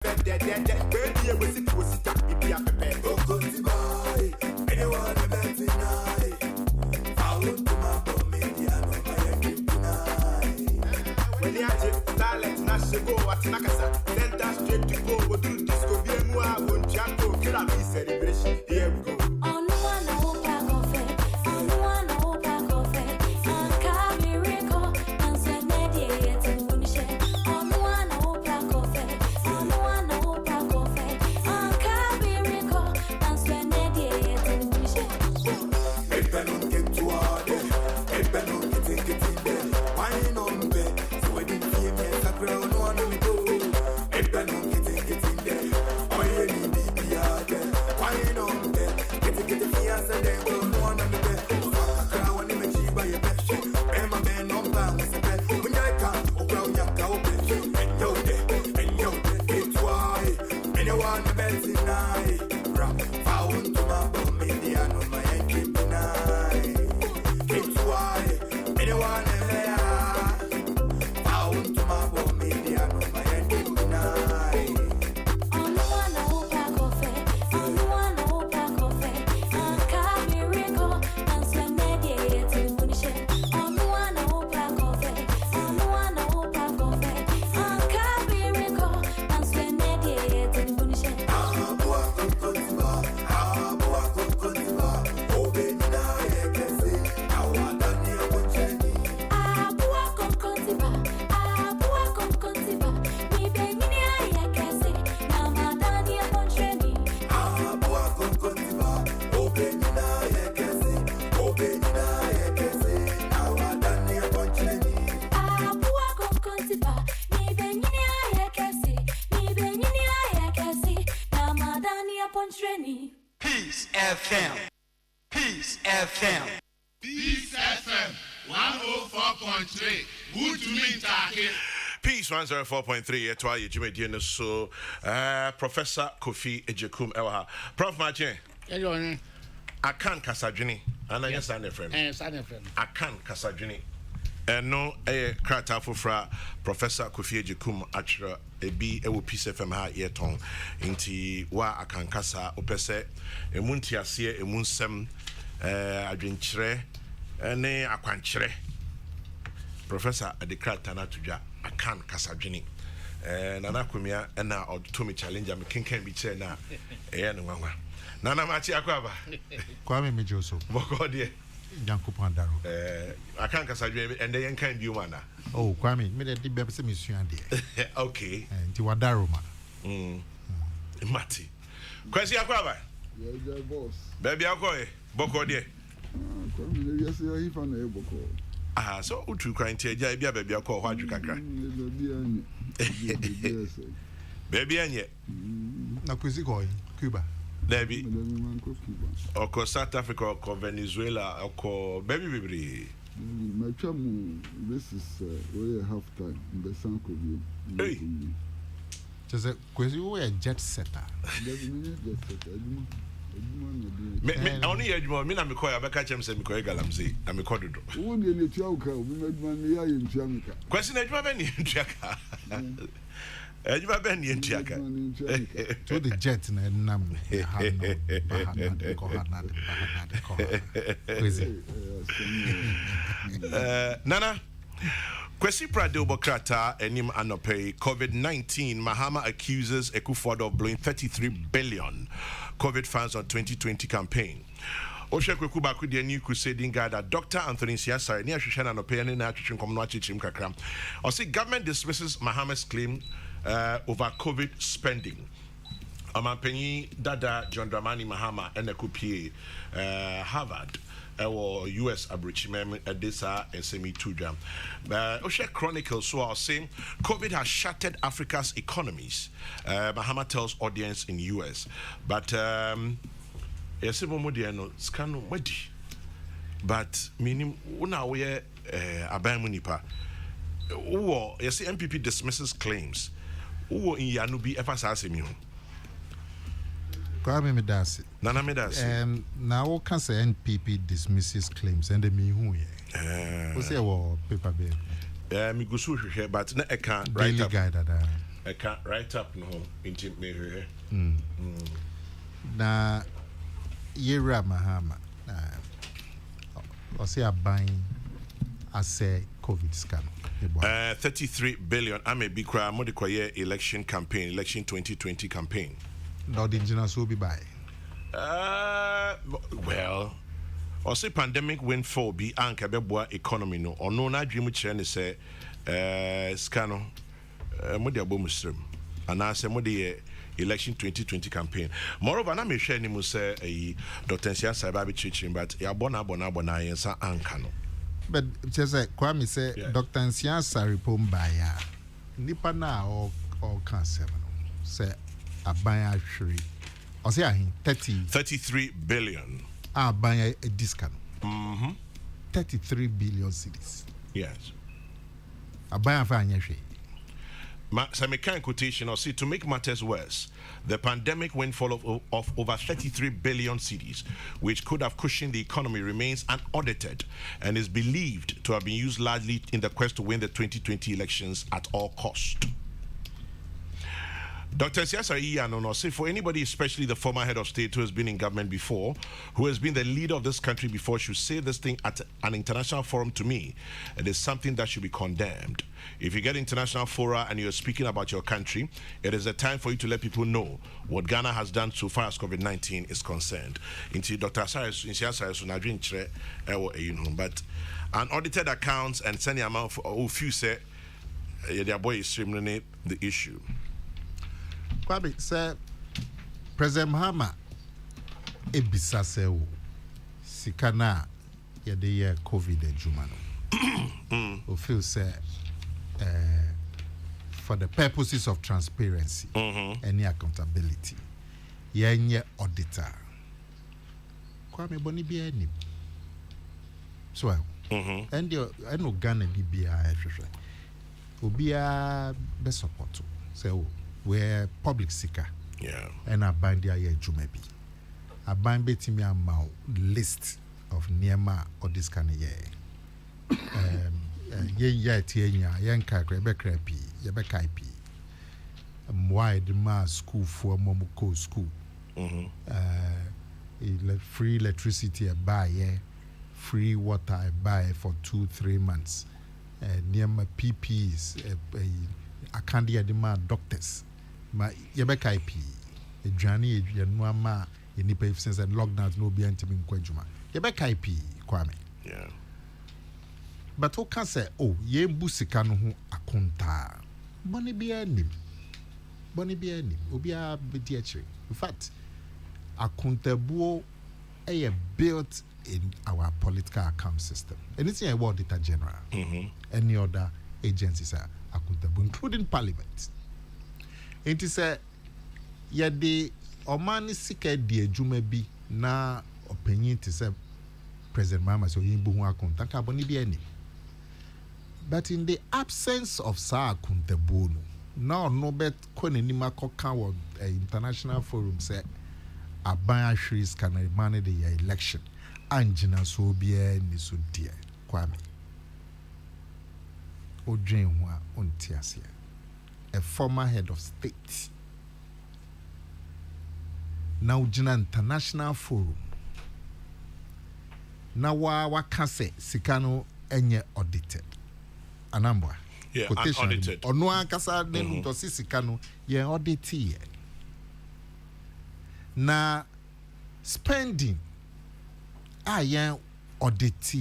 Baby, we sit to sit up, be a pepe. Go to buy anyone a bed tonight. I want to my bomb, when you are silent, Nash go at Nakasa, then that straight to go, what do disco be a moi, won't chato, kill a piece celebration. Here we go. On the one, no pack of it. On the one, no pack of it. And carry record, and send it to Munisha. On the one, no pack of it. On the one, no pack of it. And carry record, and send it to Munisha. If I don't get to all day, if I don't get in there, why not be? So I didn't hear me as a crowd, no one will go. If I don't get in there, why you need to be out there? Why not be? Get the fiance and then go no one will be. Fuck a crowd when you make you buy a bed. And my man on bounce a bed. When I come, oh, well, young cow, and yo, it's why anyone a bed tonight. Rap, found to my bum, maybe I know my engine tonight. It's why anyone a there. Found to my bum, maybe I know my engine tonight. On the one, no pack of it. On the one, no pack of it. And carry record, and send it to Munisha. On the one, no pack of it. On the one, no pack of it. And carry record, and send it to Munisha. Peace FM. Peace FM. Peace FM 104.3. Good to meet you. Peace 104.3 etwa ye jumedie no so Professor Kofi Ejekum Ewaha. Prof Martin. Akan kasadwene ana yes an friend. Akan kasadwene. No krata fofra Professor Kofi Ejekum achra ebi ewo Peace FM ha yeton nti wa akan kasa opese emunti ase emunsem adwenkyere ne akwankyere. Professor adekrata na tudwa akan kasadwene nana komia na otomi challenge am kenkan bi che na ne nwanwa nana machi akwaba kwame mejoso bokode Janko Pandaro. Akan kasadwene and then kan bi umana oh kwame me de be se mesua de okay nti wadaro ma mati kwasi akwaba yeah boss baby akoye bokode kwame yes he fa na e boko so utu kwan tie ja bia baby akọ ho adwu kakra baby anye na kwesi ko Cuba Debbie oko South Africa oko Venezuela oko baby bibiri my chamu this is we half time in the sanko view hey just kwesi we a jet setter me only edmo me na me koya be ka chem se me koya galamse na me kododo wo ne ne tua uka o me edma me ya yentua meka kwesi na edma be ne yentua ka edma be ne yentua ka to the jet na nam nana Kwesi Prado Bokrata enim anope COVID-19 Mahama accuses Ekufuado of blowing 33 billion COVID funds on 2020 campaign. Oshe kweku baku di new crusading guy that Dr. Anthony Siasare ni ahwehwe na anope ne na atwetwe nkom no achichim kakra. O say government dismisses Mahama's claim over COVID spending. Amampenyi Dada John Dramani Mahama enekupie Harvard or US abrochimem edesa SME 2 jam. Oshe Chronicle so are saying COVID has shattered Africa's economies. Mahama tells audience in US. But yesibo modiano scano wedi. But meaning una we abamu nipa. Uwo yesi MPP dismisses claims. Uwo in yanubi efasase mi ho. Kwame Medasi. Nana Medasi. Now can say NPP dismisses claims and the me who ye. What's your paper bill? Me go so hwehwe but na eka right up. I can't write up no into me here. Na Yera Mahama. Or say a buying I say COVID scan. 33 billion. I may be crying more the election campaign, election 2020 campaign. No, the engineers will be by. Well, or say pandemic windfall be anka beboa economy no or no na dream chene say scano mo de abomusrem and I say mo de election 2020 campaign. Moreover, na me share ni mo say Dr. Nsia Saibabi Chichin but ya bona yensa anka no. But just like Kwame say, yes. Dr. Nsia Saripom Baya, Nipa na or cancer, say a buyer shri. Or say 33 billion. Buy a discount. 33 billion cities. Yes. A buyer for Anyashi. Some kind quotation or see to make matters worse, the pandemic windfall of over 33 billion cedis, which could have cushioned the economy, remains unaudited and is believed to have been used largely in the quest to win the 2020 elections at all cost. Dr. Siasa Iyanono say for anybody, especially the former head of state who has been in government before, who has been the leader of this country before, should say this thing at an international forum to me, it is something that should be condemned. If you get international fora and you're speaking about your country, it is a time for you to let people know what Ghana has done so far as COVID-19 is concerned. Into Dr. But unaudited accounts and sending amount for few say their boy is streaming the issue. Kwabi say President Mahama ebisa se o sikana ye de COVID ejuma no. O feel say for the purposes of transparency and accountability yenye auditor Kwame boni bi ani so and your no Ghana bibia ehwehwe obia be support say o where public seeker and a band ya jumebi a band betimi ama list of niema or this kind of ye tienya yanka krebe krepi ye be kaipi wide ma school for momuko school free electricity buy free water buy for 2-3 months niema PPs akandia demand doctors ma yebeka IP edwane edwanu ama enipa efsense and lockdowns no be antimi nkwadwuma yebeka IP Kwame but who can say oh ye mbu sika no ho akonta boni bia nim obi a bedi akire in fact akontabuo built in our political account system anything I want data general any other agencies are accountable including parliament. It is a yadi omani sika di ejuma bi na opinion to say President Mahama so yimbu hu akunta ka boni bi ani. But in the absence of sa accountable no bet konenima koka wo international forum say aban ahwis can manage the election anjina so bia ni so dia Kwame odwen hu a ontiasia a former head of state now jina international forum na wa kase sikano enye audited anambwa unaudited ono akasa den to sikano ye audit na spending ye audit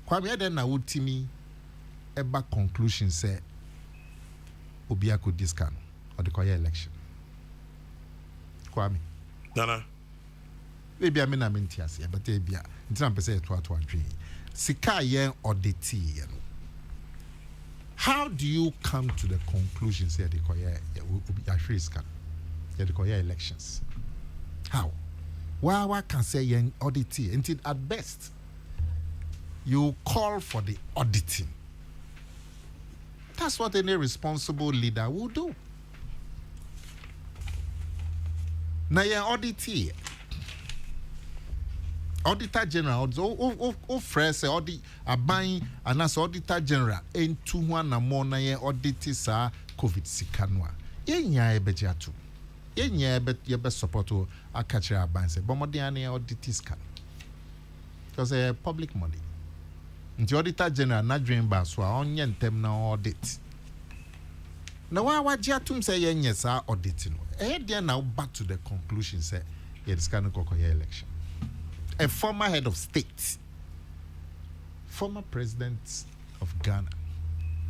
kwa me den na wotimi eba conclusion say Obia could discount or the Korea election. Kwame. Nana. Maybe I mean I'm in Tiasia, but maybe it's not to dream. Sika yen or the tea. How do you come to the conclusion say the Korea will be actually scan the Korea elections? How? Why can say yen audit until at best you call for the auditing? That's what any responsible leader will do. Now, your auditor general, fresh audit a buying and as auditor general, and 2 1 more na audit sa COVID sikanwa. Yenya ebejiatu. Yenya ebe support a catcher abanse. Bomodiani audit scan. Because public money. The auditor general na dream ba so on yentem na audit. Now why jiatum say yenye sa auditing. There now back to the conclusion say this kind of Kokoye election. A former head of state, former president of Ghana,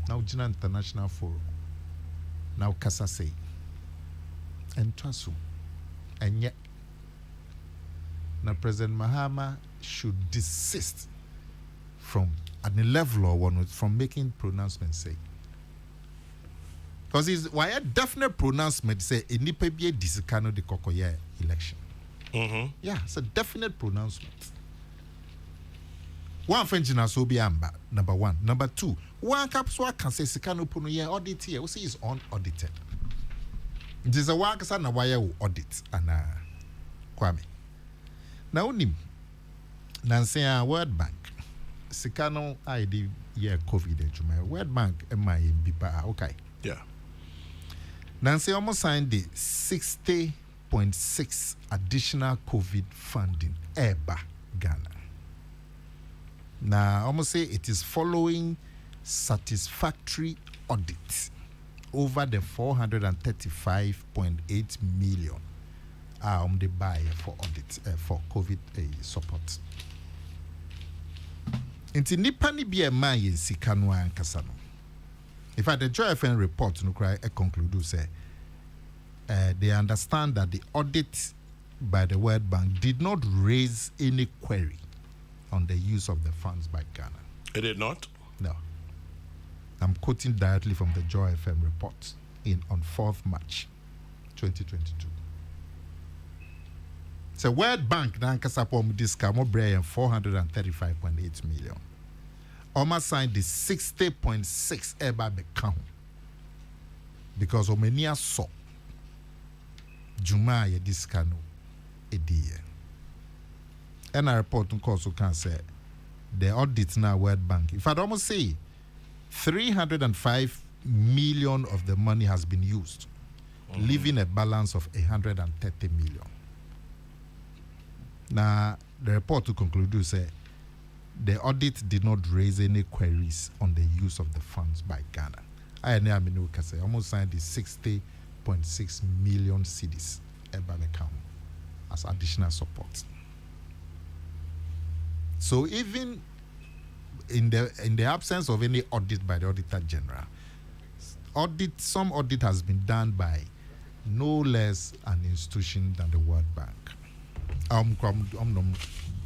now Jina International Forum, now Kasa say, and Trasum, and yet, now President Mahama should desist from at the level or one from making pronouncements say. Because it's why a definite pronouncement say any pebie disikano the Kokoye election. Yeah, it's a definite pronouncement. One French so be amba, number one. Number two, one capsule can say Sikano Punuye audit here, we say is unaudited. It is a work son a wire audit and Kwame. Now nim Nancy World Bank. Sikano ID year COVID World Bank MI Bipa okay. Yeah. Nancy almost signed the 60.6 additional COVID funding EBA Ghana. Now, almost say it is following satisfactory audit over the 435.8 million the buyer for audit for COVID support. Inti nipa ni bi ema yen sika no ankasa no. In fact, the Joy FN report no cry conclude say they understand that the audit by the World Bank did not raise any query on the use of the funds by Ghana. It did not? No. I'm quoting directly from the Joy FM report on 4th March 2022. So World Bank na nkasa pom discount bray 435.8 million. Oma signed the 60.6 eba become because omenia so Juma ye discount ediye. And a report also can say the audit now World Bank. If I'd almost say 305 million of the money has been used, leaving a balance of 130 million. Now, the report to conclude say the audit did not raise any queries on the use of the funds by Ghana. I almost signed the 60.6 million cedis account as additional support. So even in the absence of any audit by the Auditor General, some audit has been done by no less an institution than the World Bank.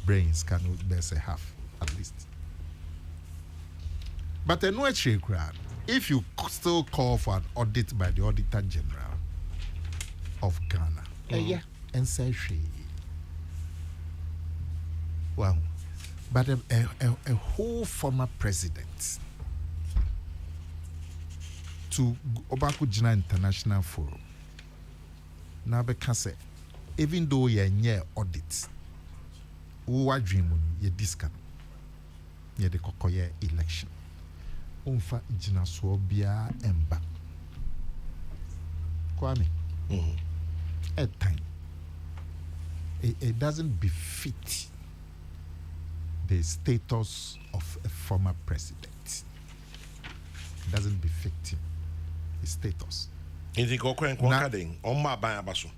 Brains can say half at least. But if you still call for an audit by the Auditor General of Ghana, yeah, and say wow. But a whole former president to Obaku Jina International Forum. Now, because even though you're near audit, who are dreaming ye discount, ye the Kokoye election. Unfa Jina Swabia Emba. Kwame, at time, it doesn't befit the status of a former president. It doesn't befit him. His status. In the Kokoye Kwakading, on my bayabaso.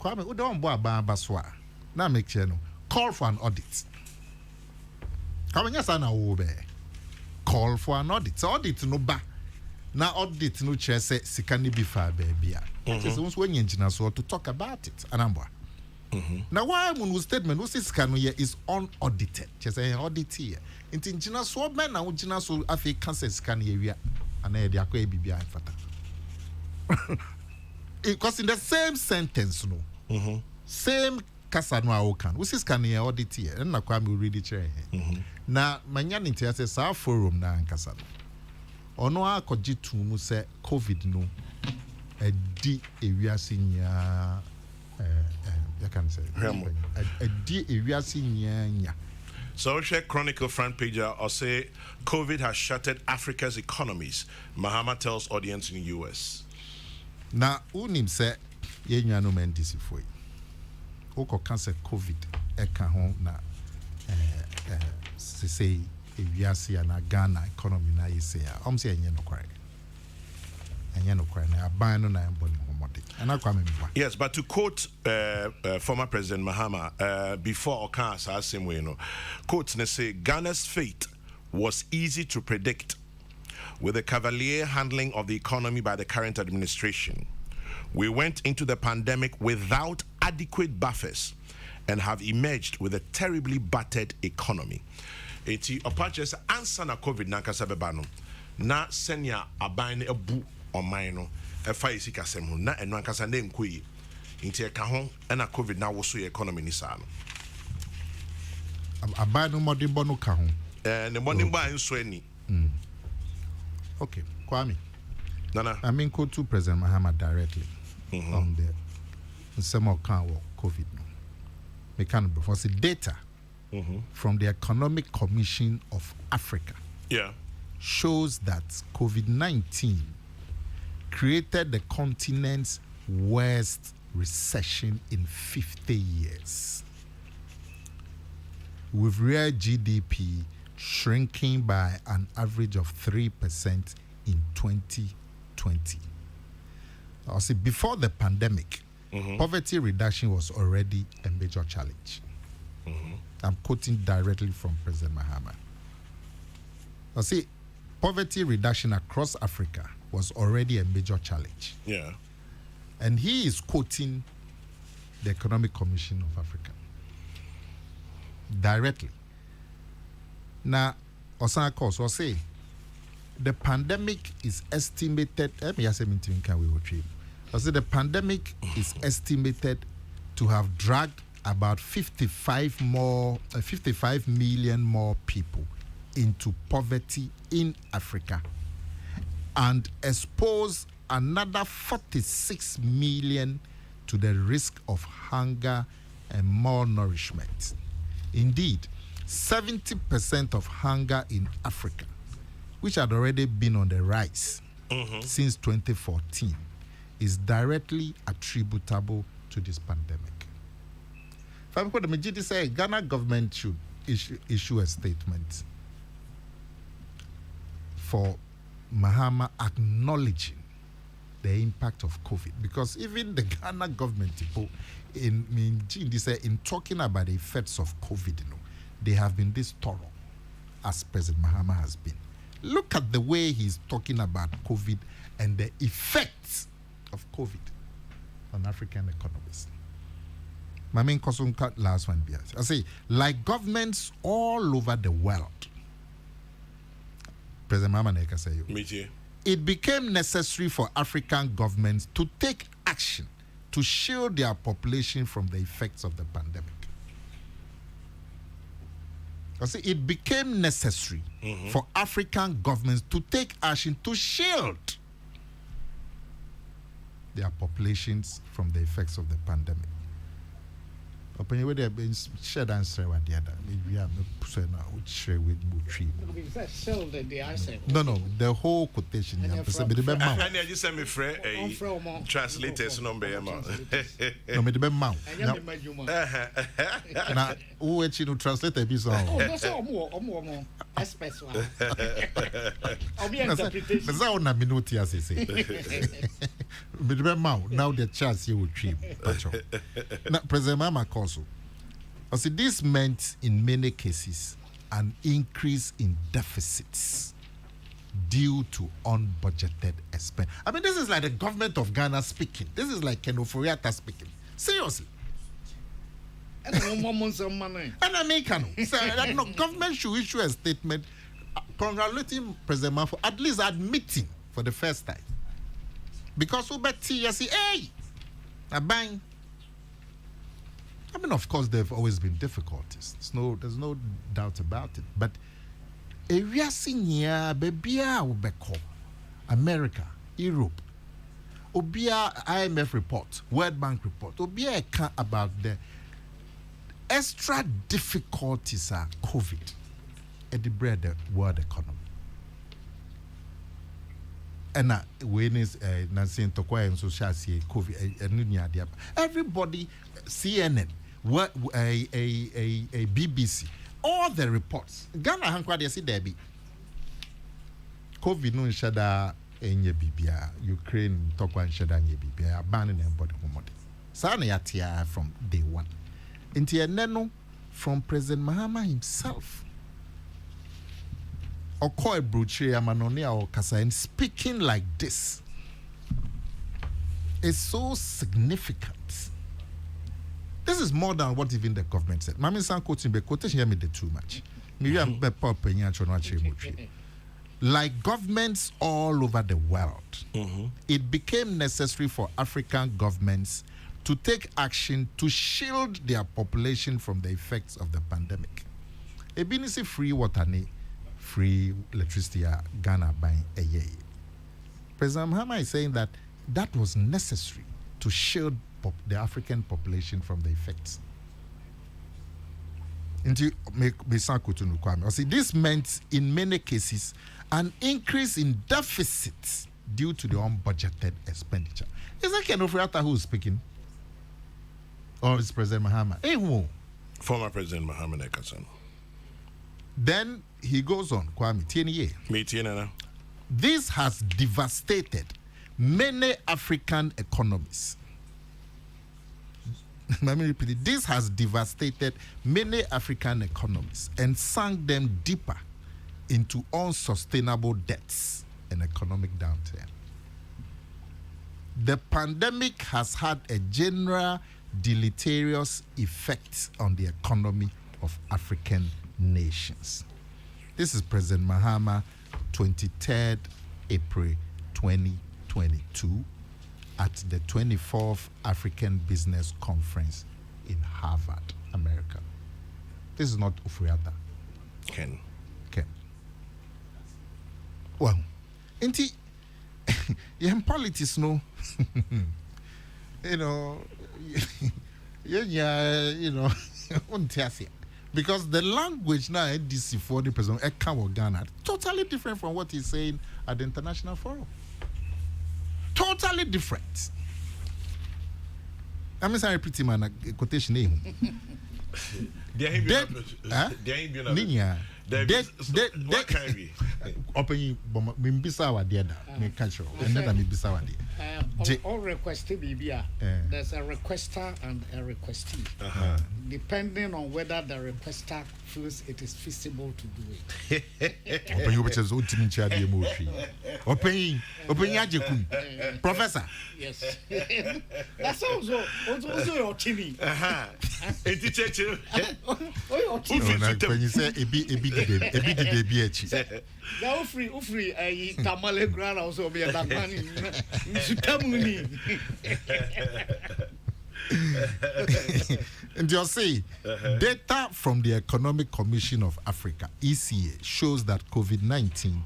Kwame, we don't boy baswa. Now make sure no call for an audit. Kwame, yes, I know. Call for an audit. So audit no ba. Now audit no chair say sikani bifa baby. Just when you engineer so to talk about it. Anamba. Now why mun statement we say sikano here is unaudited. Just say audit here. Inti engineer so man na engineer so afi cancer scan here and e dey akwa bibia infata. Because in the same sentence, no, same kasa no awokan. We see scan here audit here. And na kwa me read it here. Na manya ninti ase sa forum na nkasa no. Ono akoji tumu se COVID no di ewiase nya you can say a di ewiase nya So, share Chronicle front page or say COVID has shattered Africa's economies. Mahama tells audience in the US. Now, unim say ye nyano mendisi foi. Oko cancer COVID eka hon na se say ewiase na Ghana economy na yese ya. Say enye no kware. Enye no kware na aban no na embo ni homode. Ana kwa memba. Yes, but to quote former President Mahama before Okan as same way, quotes they say Ghana's fate was easy to predict with the cavalier handling of the economy by the current administration. We went into the pandemic without adequate buffers and have emerged with a terribly battered economy. Eti opaches answer na COVID na kasabeba no na senya aban ebu oman no efa isi kasem ho na eno ankasa na enkoyi nti e ka ho na COVID na wo so economy ni sa no aban no modern no ka ho ne modern ba nso ani. Okay, Kwame. Nana. I mean, go to President Mahama directly on the some account of COVID. We can before the data from the Economic Commission of Africa shows that COVID-19 created the continent's worst recession in 50 years, with real GDP shrinking by an average of 3% in 2020. I'll say before the pandemic, poverty reduction was already a major challenge. I'm quoting directly from President Mahama. I'll say poverty reduction across Africa was already a major challenge. Yeah. And he is quoting the Economic Commission of Africa directly. Now, Osana Kos will say the pandemic is estimated. I say the pandemic is estimated to have dragged about 55 million more people into poverty in Africa and expose another 46 million to the risk of hunger and malnourishment. Indeed, 70% of hunger in Africa, which had already been on the rise since 2014, is directly attributable to this pandemic. The majority say Ghana government should issue a statement for Mahama acknowledging the impact of COVID, because even the Ghana government people in talking about the effects of COVID, they have been this thorough as President Mahama has been. Look at the way he's talking about COVID and the effects of COVID on African economies. My main concern last one. I say, like governments all over the world, President Mahama Neka say, it became necessary for African governments to take action to shield their population from the effects of the pandemic. I say it became necessary for African governments to take action to shield their populations from the effects of the pandemic. Upon you, they have been shared answer with the other. Maybe I'm not saying I would share with Butri. No, the whole quotation. I just send me free translators number. No, me the best mount. Now, who actually to translate the piece? Oh, no, so more. Express one. That's how na minuti as say. Me the best mount. Now the chance you will treat. Now, President Mama also. I see this meant in many cases an increase in deficits due to unbudgeted expense. I mean, this is like the government of Ghana speaking. This is like Ken Oforiatta speaking. Seriously. And I mean, so government should issue a statement congratulating President Mahama for at least admitting for the first time. Because we bet you say, hey, a bang. I mean, of course, there have always been difficulties. There's no doubt about it. But area senior, Bebia Ubeko, America, Europe, Obia IMF report, World Bank report, Obia about the extra difficulties are COVID at the bread the world economy. And when is Nancy and Tokwa and social say COVID everybody CNN what a BBC all the reports Ghana hankwa they see there be COVID no shada enye bibia Ukraine Tokwa shada enye bibia abanning everybody homode sa na yatia from day one inti eneno from President Mahama himself Okoye Bruche Amanone or Kasa speaking like this is so significant. This is more than what even the government said. Mami san quoting be quotation here me the too much. Like governments all over the world, it became necessary for African governments to take action to shield their population from the effects of the pandemic. Ebinisi free water ni free electricity Ghana buying a year. President Mahama is saying that that was necessary to shield the African population from the effects. This meant in many cases an increase in deficits due to the unbudgeted expenditure. Is that Ken Ofriata who is speaking? Or is President Mahama? Former President Mahama Nekasan. Then he goes on, Kwame, Tienye. This has devastated many African economies. Let me repeat it. This has devastated many African economies and sunk them deeper into unsustainable debts and economic downturn. The pandemic has had a general deleterious effect on the economy of African nations. This is President Mahama, 23rd April 2022 at the 24th African Business Conference in Harvard, America. This is not Ofriata. Ken. Well, inti in politics, no, you know, because the language now NDC for the president Ghana totally different from what he's saying at the international forum. Totally different. I'm sorry, pretty man. Quotation name. What can we? Open Mimbisa wa deada. Me catch you. And then Mimbisa wa deada. All requestee BBA. There's a requester and a requestee. Depending on whether the requester feels it is feasible to do it. Open you which is ultimate chair the emotion. Open Yajikun. Professor. Yes. That's also your team. A teacher. When you say a bit Now free tamale grana also be a dagmani. Sutamuni. And you'll see, data from the Economic Commission of Africa, ECA, shows that COVID-19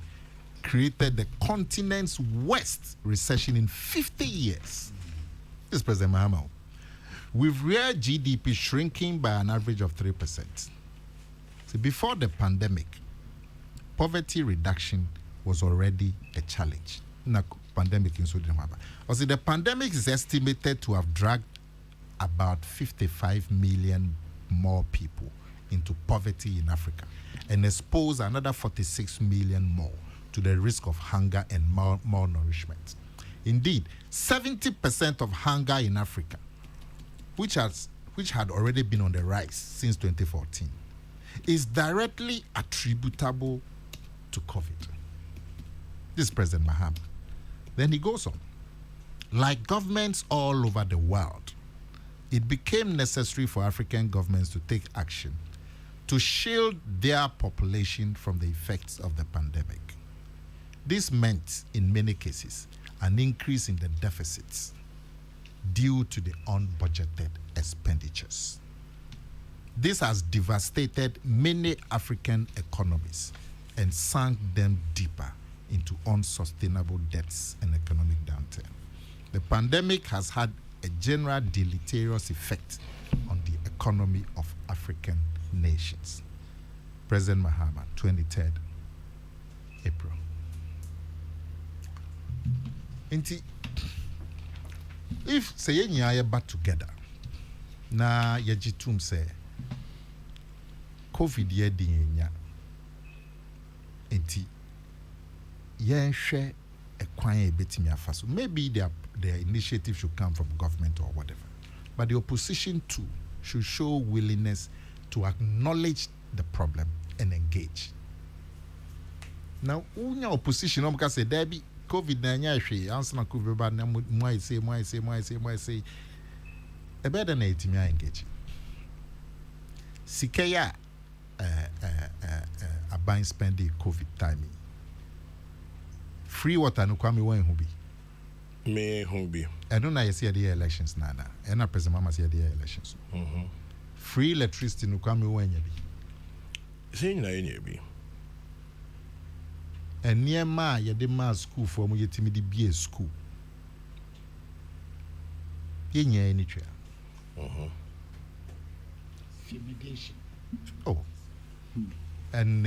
created the continent's worst recession in 50 years. This is President Mahama. With real GDP shrinking by an average of 3%. See, before the pandemic, poverty reduction was already a challenge. Pandemic also, the pandemic is estimated to have dragged about 55 million more people into poverty in Africa and exposed another 46 million more to the risk of hunger and malnourishment. Indeed, 70% of hunger in Africa, which had already been on the rise since 2014, is directly attributable to COVID. This is President Mahama. Then he goes on. Like governments all over the world, it became necessary for African governments to take action to shield their population from the effects of the pandemic. This meant, in many cases, an increase in the deficits due to the unbudgeted expenditures. This has devastated many African economies and sunk them deeper into unsustainable debts and economic downturn. The pandemic has had a general deleterious effect on the economy of African nations. President Mahama, 23rd April. Inti, if say ye back together, na yajitum say COVID ye di nya. Inti, ye share a quiet betting your fast. Maybe the initiative should come from government or whatever. But the opposition too should show willingness to acknowledge the problem and engage. Now, unya opposition because say there be COVID-19 answer na COVID ba na mo say e better na etimi engage. Sikeya aban spend the COVID timing. Free water no kwame wan hu bi. Me hu bi. I don't know you see the elections nana. And President Mama see the elections. Free electricity no kwame wan nya bi. Say na nya bi. And near ma ye de ma school for mo yetimi di bi school. Ye nya any twa. Fumigation. Oh. And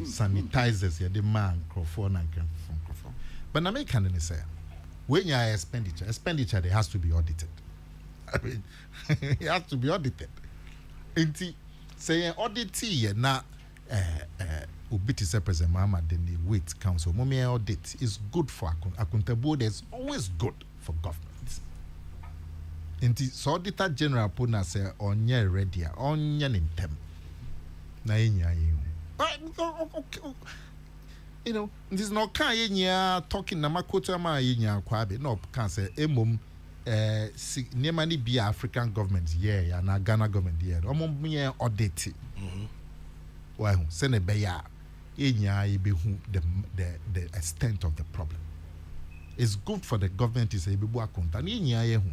sanitizers ye de man microphone and microphone. But na make can say when you are expenditure they has to be audited. I mean, it has to be audited. Inti say audit na ubiti se President Mahama then the wait council mommy audit is good for accountability. Is always good for government. Inti so auditor general puna say onye ready onye nintem na enya yin. You know, this is not can yenya talking na makoto ma yenya kwabe no can say emom near ni be African government yeah na Ghana government yeah omom me audit why say ne be ya yenya be hu the extent of the problem. It's good for the government to say be bu account and yenya ye hu.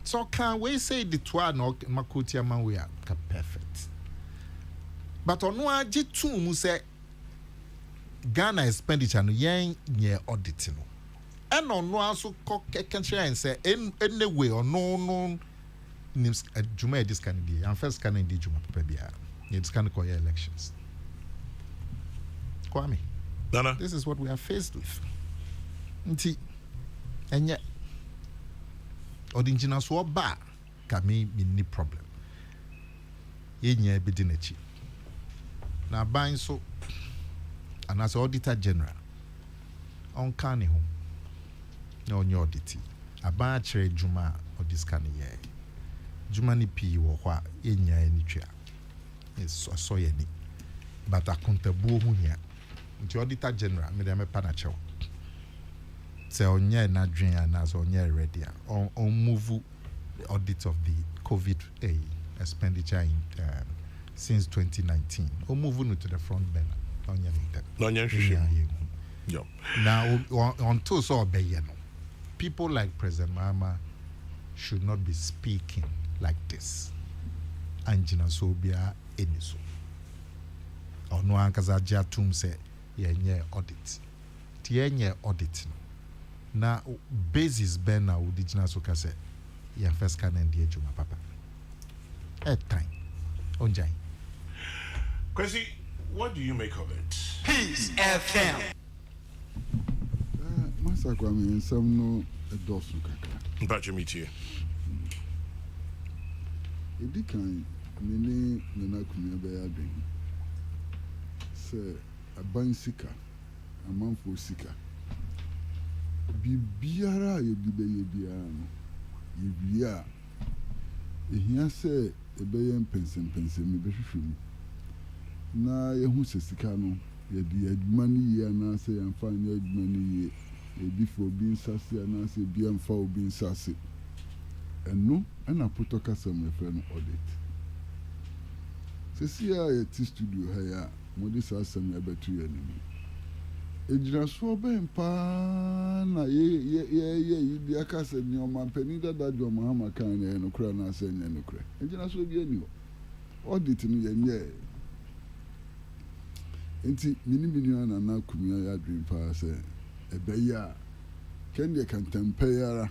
So can we say the twa no makoto ma we are perfect. But ono ajitu mu say Ghana expenditure no yen ye audit no. And on no also can and say anyway or no names Juma this can be and first can indeed Juma Pebia. It's can call elections. Kwame. Nana. This is what we are faced with. Nti and yet original so ba can me ni problem. Yenye bidinechi. Na buying so and as auditor general on can home no on your audit about trade juma or this kind of year juma ni p wo hwa enya ani twa is so ye ni but accountable hu hia nti auditor general me dem pa na chew say onye na dwen na so onye ready on move the audit of the COVID expenditure in since 2019 o move no to the front burner. Now, until so people like President Mahama should not be speaking like this. Anjina Sobia Eniso. Or no Ankaza Jatum say, ye audit. Tienye audit. Now, basis Ben now, Udijina Soka say, ye first can end the Juma Papa. At time. Onjai. Kwesi, what do you make of it? Peace FM. Master Kwame, some no a dozen kaka. But you meet you. Edi kan nini nana kunya be adwen. Se aban sika, amanfo sika. Bibiara ye bi be ye biara no. Ye bia. Ehia se ebeye mpensen me be hwehwem. Na yehu se sika no ye di adwuma ni ye na se yamfa nya adwuma ni ye edi fo bi nsase na se bi amfa obi nsase eno na putoka sam refer no audit se sia ye ti studio ha ya modi sa sam ya betu ye ni ejira so ben pa na ye di aka se ni o man pani da jo Mahama kan ye no kura na se nya no kura ejira so bi ani audit ni ye nye enti mini na kumia ya dream pa se ebeya kende kan tempeyara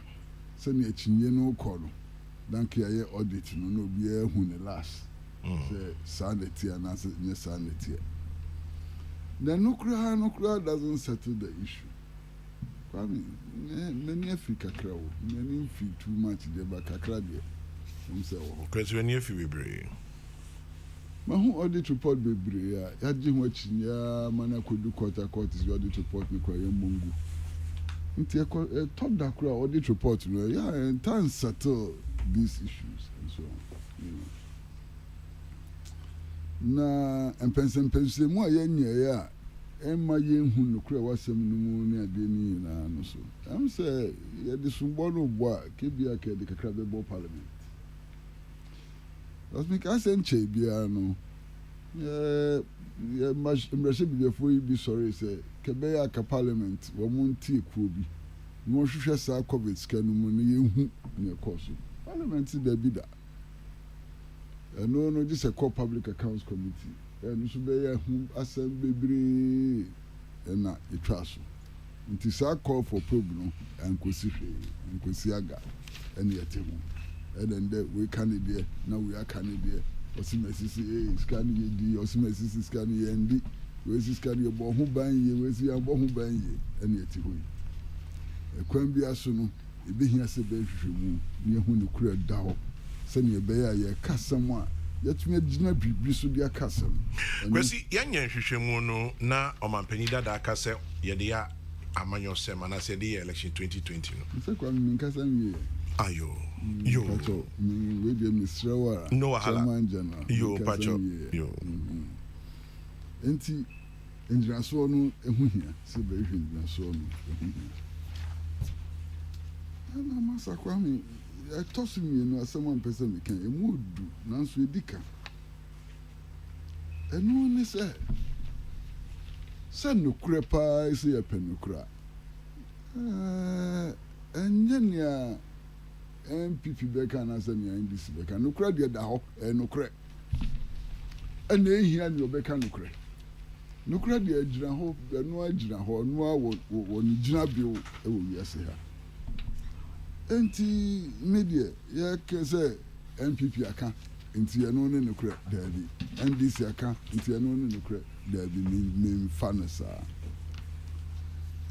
se ne achinye no kɔ no danke aye audit no be hu ne last say sanity and as sanity. The nuclear doesn't settle the issue. I mean, many Africa crowd, many feel too much there, but kakra there. Because when you feel brave. My whole audit report be brave. I didn't watch ya, man, I could do quarter is the audit report, me quite mungu. It's a top that crowd audit report, yeah, and time settle these issues and so on. You know. Na empense mu ayenye ya emma yenhu nokura wasem no mu ne ade ni na no so am say ye de sumbo no bo a kebia ka de kakra be bo parliament as me ka say nche bia no ye mrashe bi befo yi bi sorry say kebe ya ka parliament wo mu ntie kuo bi mo hwehwe sa covid ska no mu ne yehu ne koso parliament da bi da. No, just a core public accounts committee. And so be a assembly and a trust. It is a call for problem and Kosiaga and yet. And then we candidate, now we are candidate. Osimesisi scanning D, Osimesisi scanning ND, where's scanning about who buying ye, where's the about who buying ye, and yet. A Quambia soon, it be here, say, bedroom, near whom you create down. Send your bear, your customer. Yet me dinner be so dear custom. Kwesi yanya hwehwemu no na omanpanida da aka se ye de ya amanyo sem na se de election 2020 no. Se kwa mi nkasa mi. Ayo. Yo. Pacho mi we de misrawa. No wahala. Yo pacho. Yo. Enti enjiraso no ehu hia se be hwe enjiraso no ehu hia. Na masa kwa mi I toss me no as someone person me can emu do nanso edika eno ne se no kure pa ise ye pe no kura enye nia MPP beka na se nia NDC beka no kura de da ho no kure ena ehia ne obeka no kura de agira ho no agira ho no wo ni gina bi wo wiase ha. Enti media ya kese MPP aka enti ya no ne nokre dabi NDC aka enti ya no ne nokre dabi me fanasa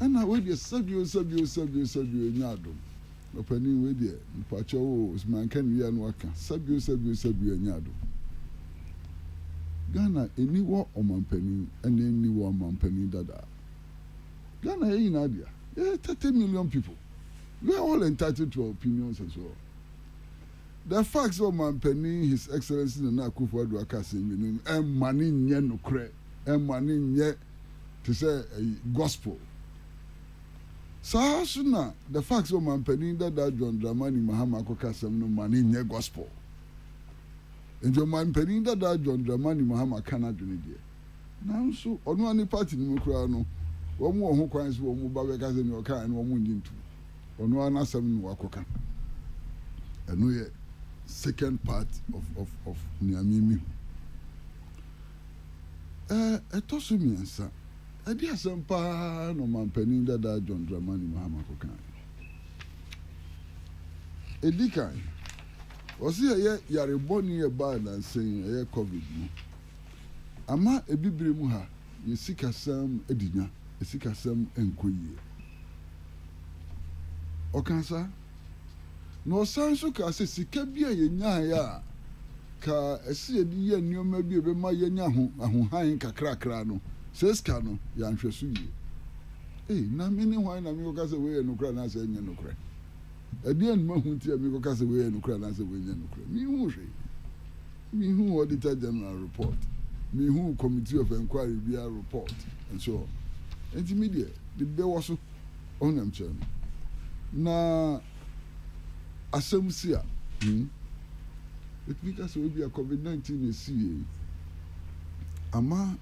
ana we de sabio nyado opani we de mpacho wo Usman kan ya no aka sabio nyado Ghana eniwo omampani ene eniwo omampani dada Ghana e na dia 30 million people. We are all entitled to our opinions as well. The facts of my penny, His Excellency Nana Akufo-Addo Akasem, and money nye no kre, and money nye to say gospel. So how soon the facts of my penny that John Dramani Mahama Akasem no money nye gospel. And your man penny that John Dramani Mahama cannot do it. Now so on one party no kra no, one more who coins one more Babeka in your car and one wounding too. Ono anasem no wakoka eno ye second part of niamimi etoso miensa edi asem pa no mampani dada John Dramani Mahama koka edikan osi ye yare boni ye ba na sen ye covid no ama ebibire mu ha ye sikasam edinya esikasam enkoyie Okansa no sanso ka se sika bia ye nya ya ka esi edi ye nioma bi be ma ye nya ahohan kakrakra no seska no ya nhweso yi na mini hwan na mi ko ka se we ye nokra na se nya nokra edi en ma hunti mi ko ka se we ye nokra na se we nya nokra mi hu hwe mi hu auditor general report mi hu committee of inquiry bia report and so on enti media the be was on am channel na asemsia it because we be a COVID-19 esi ama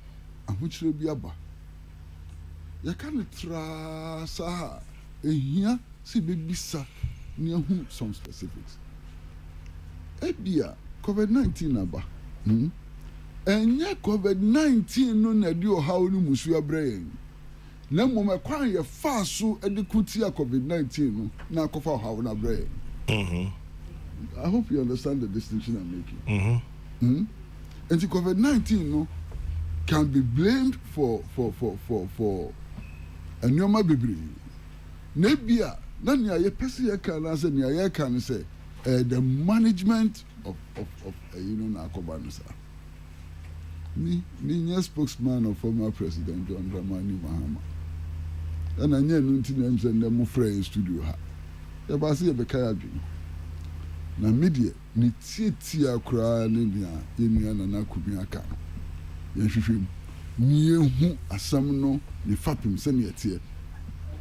ahochire bi aba ya kan tra sa ehia si bebisa ni ahu some specifics ebia COVID-19 aba enye COVID-19 no na di ohaw ni musu abrayen na mmom kwan ye fa so edikuti a COVID-19 no na akofa hawo na bre I hope you understand the distinction I'm making. And the COVID-19 no, can be blamed for a normal baby. Nebia, none ya pesi can answer ya can say the management of Nakobanusa. Me spokesman of former President John Dramani Mahama. And I knew names and them friends studio. The Basi of the Kayadri. Na media ni titia kura ne nia yenua na kumiaka ya hwehwem ni ehu asam no ne fapem se ne etie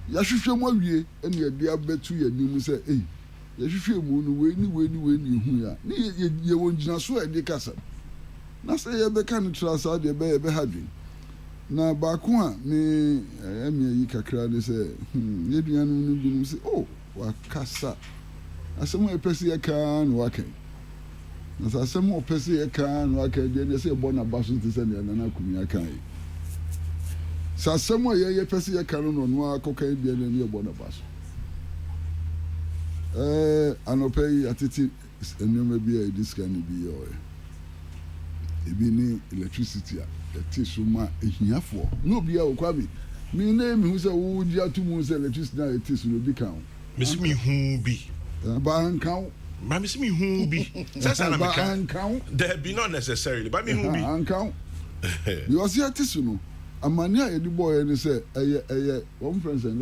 ya hwehwem awie ene ye de abetu ya nim se ya hwehwem no we ni ehu ya ne ye wonjina so e de kasa na se ye be kan trasa de be hadwen na ba ko a me emi yi kakra de se ye duanu no bi se wa kasa asɛm a ɛpɛ sɛ yɛka no waka na sɛ asɛm a ɔpɛ sɛ yɛka no waka deɛ ne sɛ yɛbɔ n'aba so te sɛ nea Nana Akumi aka yi sɛ asɛm a yɛpɛ sɛ yɛka no no ɔno akɔka deɛ ne yɛbɔ n'aba so anɔpɛ yi atete nneɛma bi a yɛde sika no bi yɛ ebi ne electricity a yɛte so ma ehiafoɔ na obi a ɔkwa mi na emi hu sɛ wo gye ato mu sɛ electricity na yɛte so no bi ka ho mesi mi hu bi Bankau. Mammy, me who be. Bankau. There be not necessarily, but me who be. Bankau. You are here to know. A mania, the boy, and say, one friend and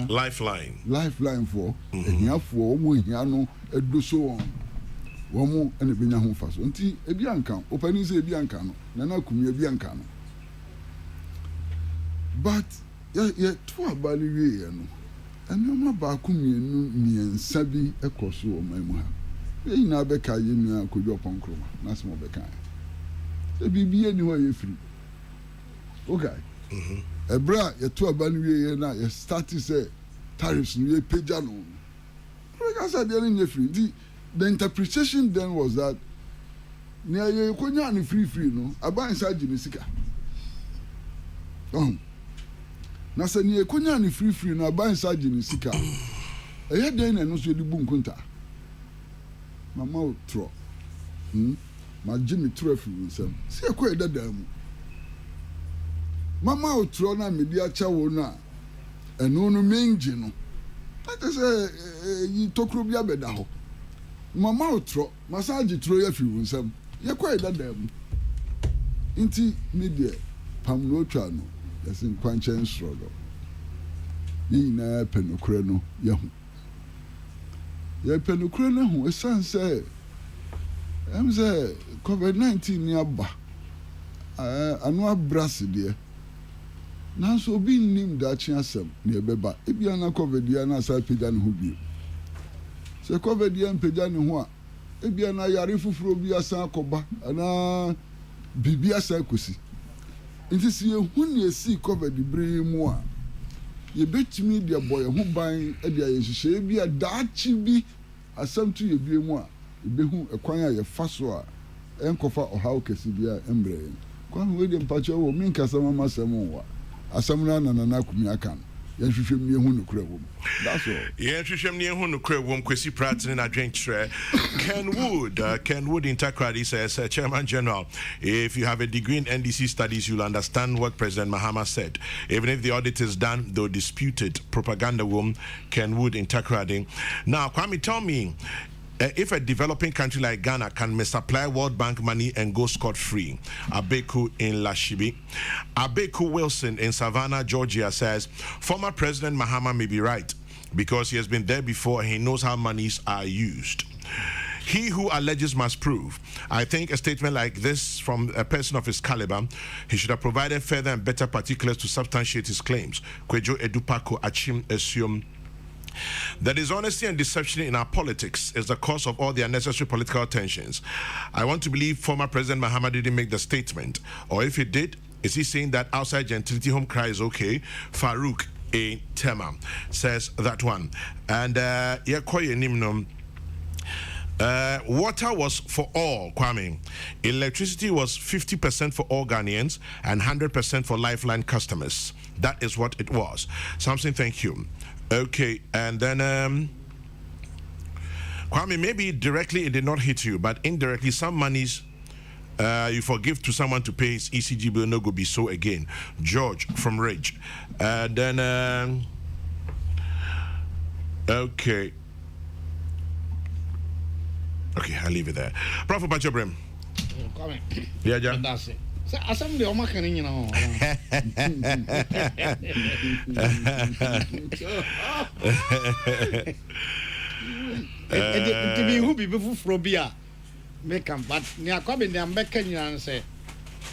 lifeline. Lifeline for, and here for one, Yano, a do so on. One more and a Binyahon fast. Until a Bianca, opening say Biancano, Nana Akumi a Biancano. But, yet, two about the way, and no more back me and Sabi a course or my mother. You know, Becca, you know, could go upon Chroma, not small Becca. The BB anywhere you free. Okay. A bra, a two abandoned and I started to say tariffs and you pay Jano. I said, they're in your free. The interpretation then was that near you couldn't free, no, I buy inside Jinisika. Na sɛ ne ekonya ne free na ban saje ne sika ɛyɛ den na no so de bu nkunta mama otro ma gimi tro afi nsam sɛ ekɔ edada mu mama otro na me dia cha wo no a ɛno no mengi no ate sɛ yi tokro bia bɛda hɔ mama otro massage tro ya fi nsam yɛkɔ edada mu nti media pam no otwa no yasin kwanchen struggle yi na penokure no yahu ya penokure no hu esan say am say COVID-19 ni aba anu abras de na so bi nim da chi asem na ebeba ebia na COVID ya na sa peda ne ho bi se COVID ya peda ne ho a ebia na yare fufuro bi asan akoba ana bibia sa kosi nti si ehu ne esi COVID bere mu a ye betimi de boy ho ban e de ayehye bi a daachi bi asam tu ye bi mu a ebehu ekwan a ye fa so a enkofa ohaw kesi bi a embre kwan we de mpache wo min kasa mama asam wa asam na Nana Akumi aka no ye hwehwem ne ehu no kura wo that's all ye hwehwem ne ehu no kura wo kwesi pratin na adwenkyerɛ Ken Wood Intercrady says Chairman General, if you have a degree in NDC studies you'll understand what President Mahama said. Even if the audit is done, they'll dispute it. Propaganda womb. Ken Wood Intercrady. Now Kwame, tell me, if a developing country like Ghana can misapply World Bank money and go scot-free. Abeku in Lashibi. Abeku Wilson in Savannah, Georgia says, former President Mahama may be right because he has been there before and he knows how monies are used. He who alleges must prove. I think a statement like this from a person of his caliber, he should have provided further and better particulars to substantiate his claims. Kwejo Edupako Achim assume the dishonesty and deception in our politics is the cause of all the unnecessary political tensions. I want to believe former President Mahama didn't make the statement, or if he did, is he saying that outside gentility home cry is okay? Farouk A. Tema says that one. And water was for all, Kwame. Electricity was 50% for all Ghanaians and 100% for Lifeline customers. That is what it was. Something, thank you. Okay, and then Kwame, maybe directly it did not hit you, but indirectly some monies you forgive to someone to pay his ECG bill, no go be so again. George from Rage. Then, okay. Okay, I'll leave it there. Prophet Bachobrim. Come Yeah, yeah. That's it. So, assembly, I'm not going to know. To be who be before Frobia. Make them, but near coming down back and say,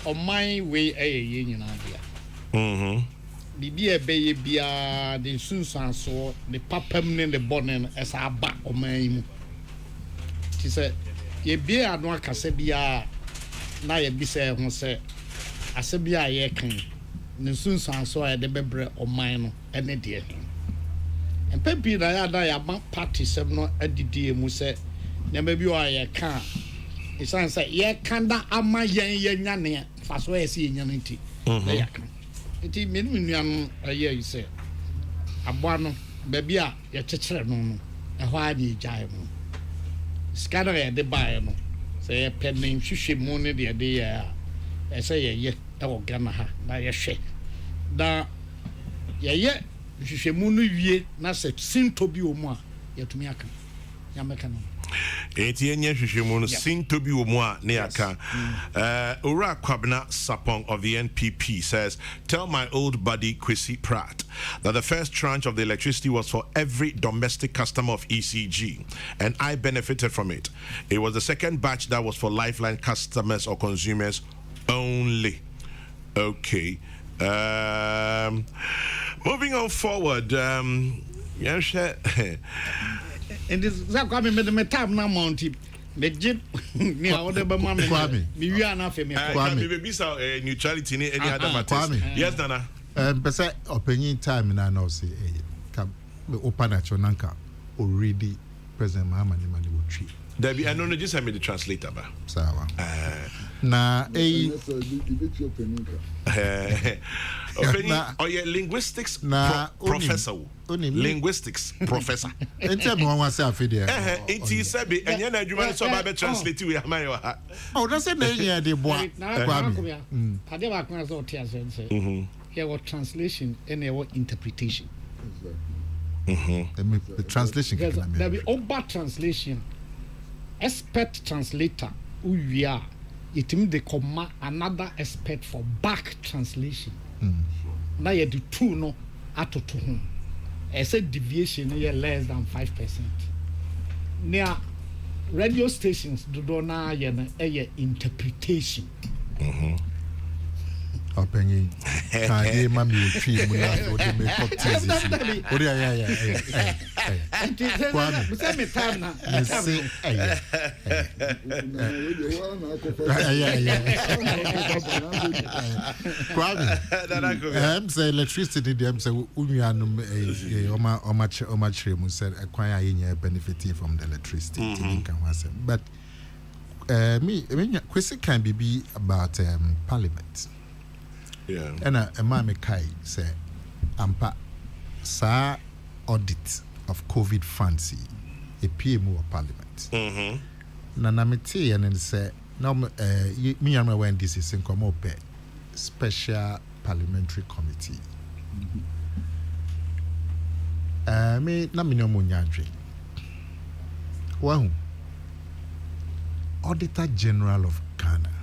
on my way, a union idea. The baby, the soon saw the papa and the bonnet as a back of my. She said, ye be a no casabia, na ye be say, who say, Asabia ye king, the soon saw a debebre or mine, and a dear. And Pepe, I about party, some not at the dear Musse, never be I can't. It's answer, ye can't ama yan, fast way seeing yanity. It is minimum a year, you say. A one, baby, your teacher, no, a whiny giant. Scatter at the buyer, say a pen name, she money the idea. I say, ye, oh, Gamaha, now your shake. Da, ye, she moon ye, not said, seem to be more, yet to me, Yamakan. 18 years seem to be more neaka. Ura Kwabna Sapong of the NPP says, tell my old buddy Kwesi Pratt that the first tranche of the electricity was for every domestic customer of ECG, and I benefited from it. It was the second batch that was for Lifeline customers or consumers only. Okay. Moving on forward. And this Zakami made the time now, Monty. The jib near the Bamami. We are not famous. Kwame, neutrality in any other matters. Yes, Nana. Besides, opinion time in our say, come open at your nanka already. President Mahamani Mani will treat. There be, I know just I made the translator. Sawa. Na linguistics professor. Linguistics professor. And tell me one was a video. It is a bit, and then you so I translate with my. Oh, that's a name, the boy. I never can tears and say, here was translation and there was interpretation. The translation. There be over translation. Expert translator who we are, it means they come another expert for back translation. Now you do two no out of two. I said deviation here less than 5%. Now radio stations do not a interpretation. Opinion. Can't mammy tree or they make cocktails. Oh, yeah. I'm saying electricity, them say, Unianum, or much said, acquiring benefiting from the electricity. But me, I mean, question can be about Parliament. Yeah. And a mammy kai say, Ampa, sa audit of COVID fancy, a PMO of Parliament. Nanamiti and then say, no, me and my when this is in Comope, special parliamentary committee. Me, Namino Munyadri. Well, Auditor General of Ghana.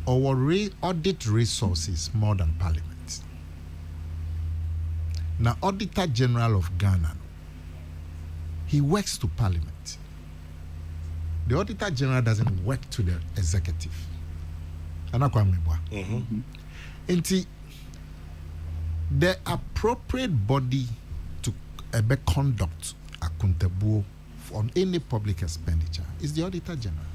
Our audit resources more than Parliament. Now, Auditor General of Ghana, he works to Parliament. The Auditor General doesn't work to the executive. And the appropriate body to conduct accountable on any public expenditure is the Auditor General,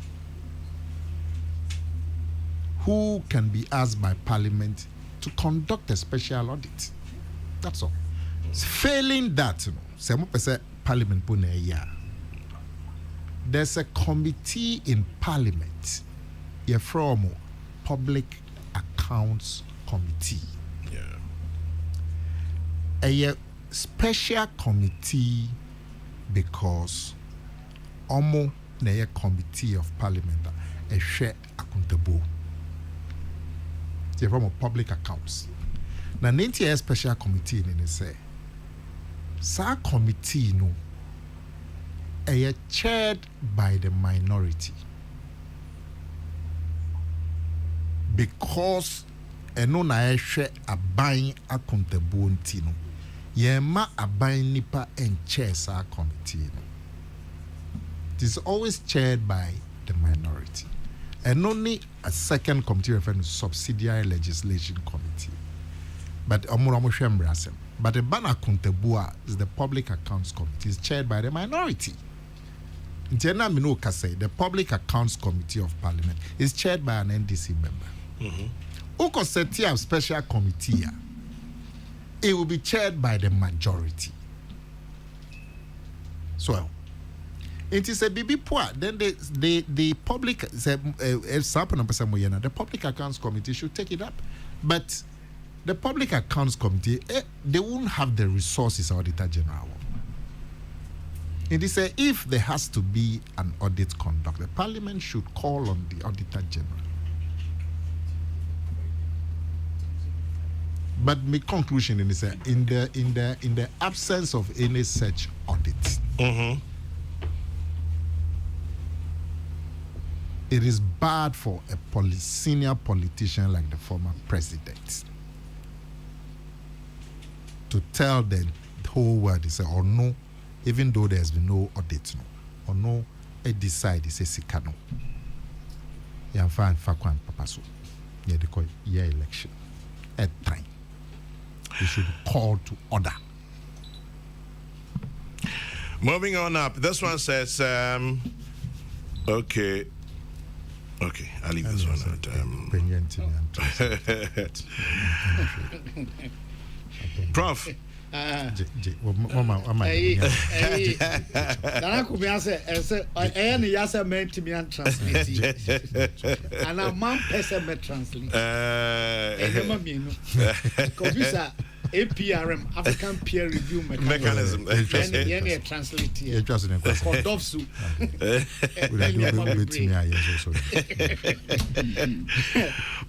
who can be asked by Parliament to conduct a special audit. That's all. Failing that, Parliament there's a committee in Parliament, from Public Accounts Committee. A special committee because Omo na committee of parliament a share accountable. From a public accounts. Now, 90 special committee in say, sa committee no, chaired by the minority because eno na share a buying accountable ntino. Yema a buying nipa and chair sa committee no. It is always chaired by the minority. And only a second committee referred to subsidiary legislation committee. But but the Bana Kuntabua is the public accounts committee, is chaired by the minority. The public accounts committee of parliament is chaired by an NDC member. Oko Setia special committee, it will be chaired by the majority. So it is a BB poor. Then the public the public accounts committee should take it up. But the public accounts committee, they won't have the resources Auditor General. It is if there has to be an audit conduct, the Parliament should call on the Auditor General. But my conclusion is in the absence of any such audit. It is bad for a senior politician like the former president to tell the whole world, they say, or no, even though there's been no audit, no, or no, decide, they say, Sikano. Yeah, fine, Fakwan, Papaso. Yeah, they call it year election. At time. We should call to order. Moving on up. This one says, okay, I'll leave this one out. Prof. APRM, African Peer Review Mechanism. Translate here.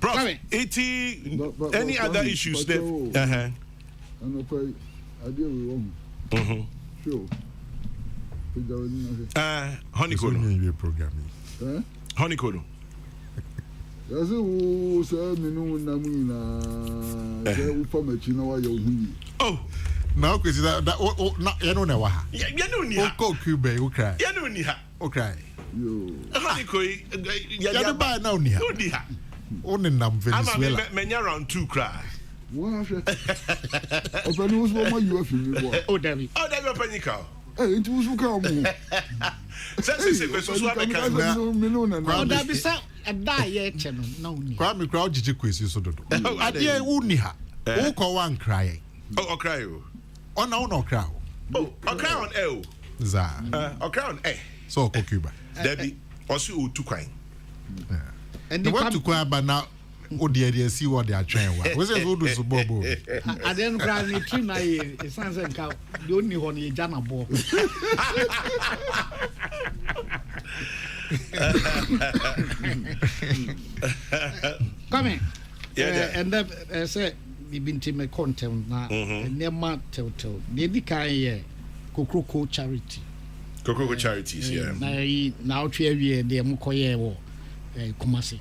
Prof, any other issues there? Sure. Honeycomb. Oh, now because that you know never. Go Cuba, you cry. You cry. You buy now niha. Only nam Venezuela. I'm around 2 cry. What? Open who's what you have in Oh, David. Oh, David Panica. Hey, it was come. A diet no. Crowd crowd jiji quiz you so do. Adie uniha. Who call one cry? Oh, cry. On no cry. Oh, a crown L. Za. A crown A. So Cuba. Debbie, also 2 crying. And they want to cry but now. Oh dear, see what they are trying. What's it do so bobo? I didn't cry me too my it sounds like the only one you jana bo. Come in. And then say we been to my content now. Near my total. They can Kokrokoo charity. Kokrokoo charities, yeah. Now 12 years they mukoye Kumasi,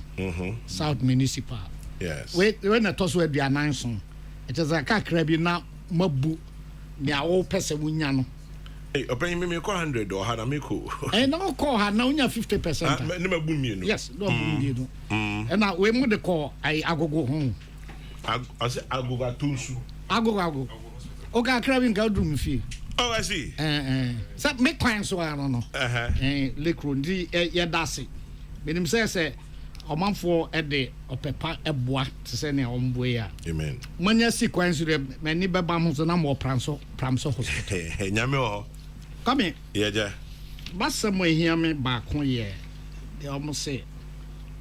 South Municipal. Yes. When I toss with the announcement, it is a crack now, Mabu, near all person Winyano. Hey, open me 100 or had a miko. And now call her now 50%. Never boom, you know. Yes, no boom, and now we would call I go home. I said, I'll go back to Su. I go. Okay, crabbing go room fee. Oh, I see. So make clients so I don't know. Lake Road, Yadasi. Menim say a man for a day or pepper a bois to send your own way. Amen. When you sequence with many babams and more pramso hospital. Hey, Yamo. Come in. Yeah. But somewhere hear me back 1 year. They almost say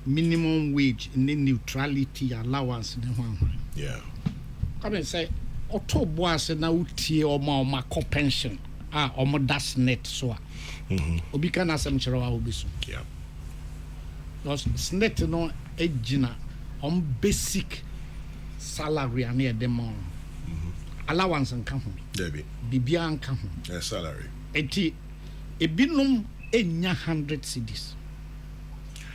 minimum wage and then neutrality allowance in one. Yeah. Come and say, Otto boss and now tea or my pension. omo das net so a obi kan asem kire wa obi so Yeah. because SNET no ejina on basic salary and e dem allowance nka ho Debbie. bibia nka ho Yeah, salary. enti ebinom enya 100 cedis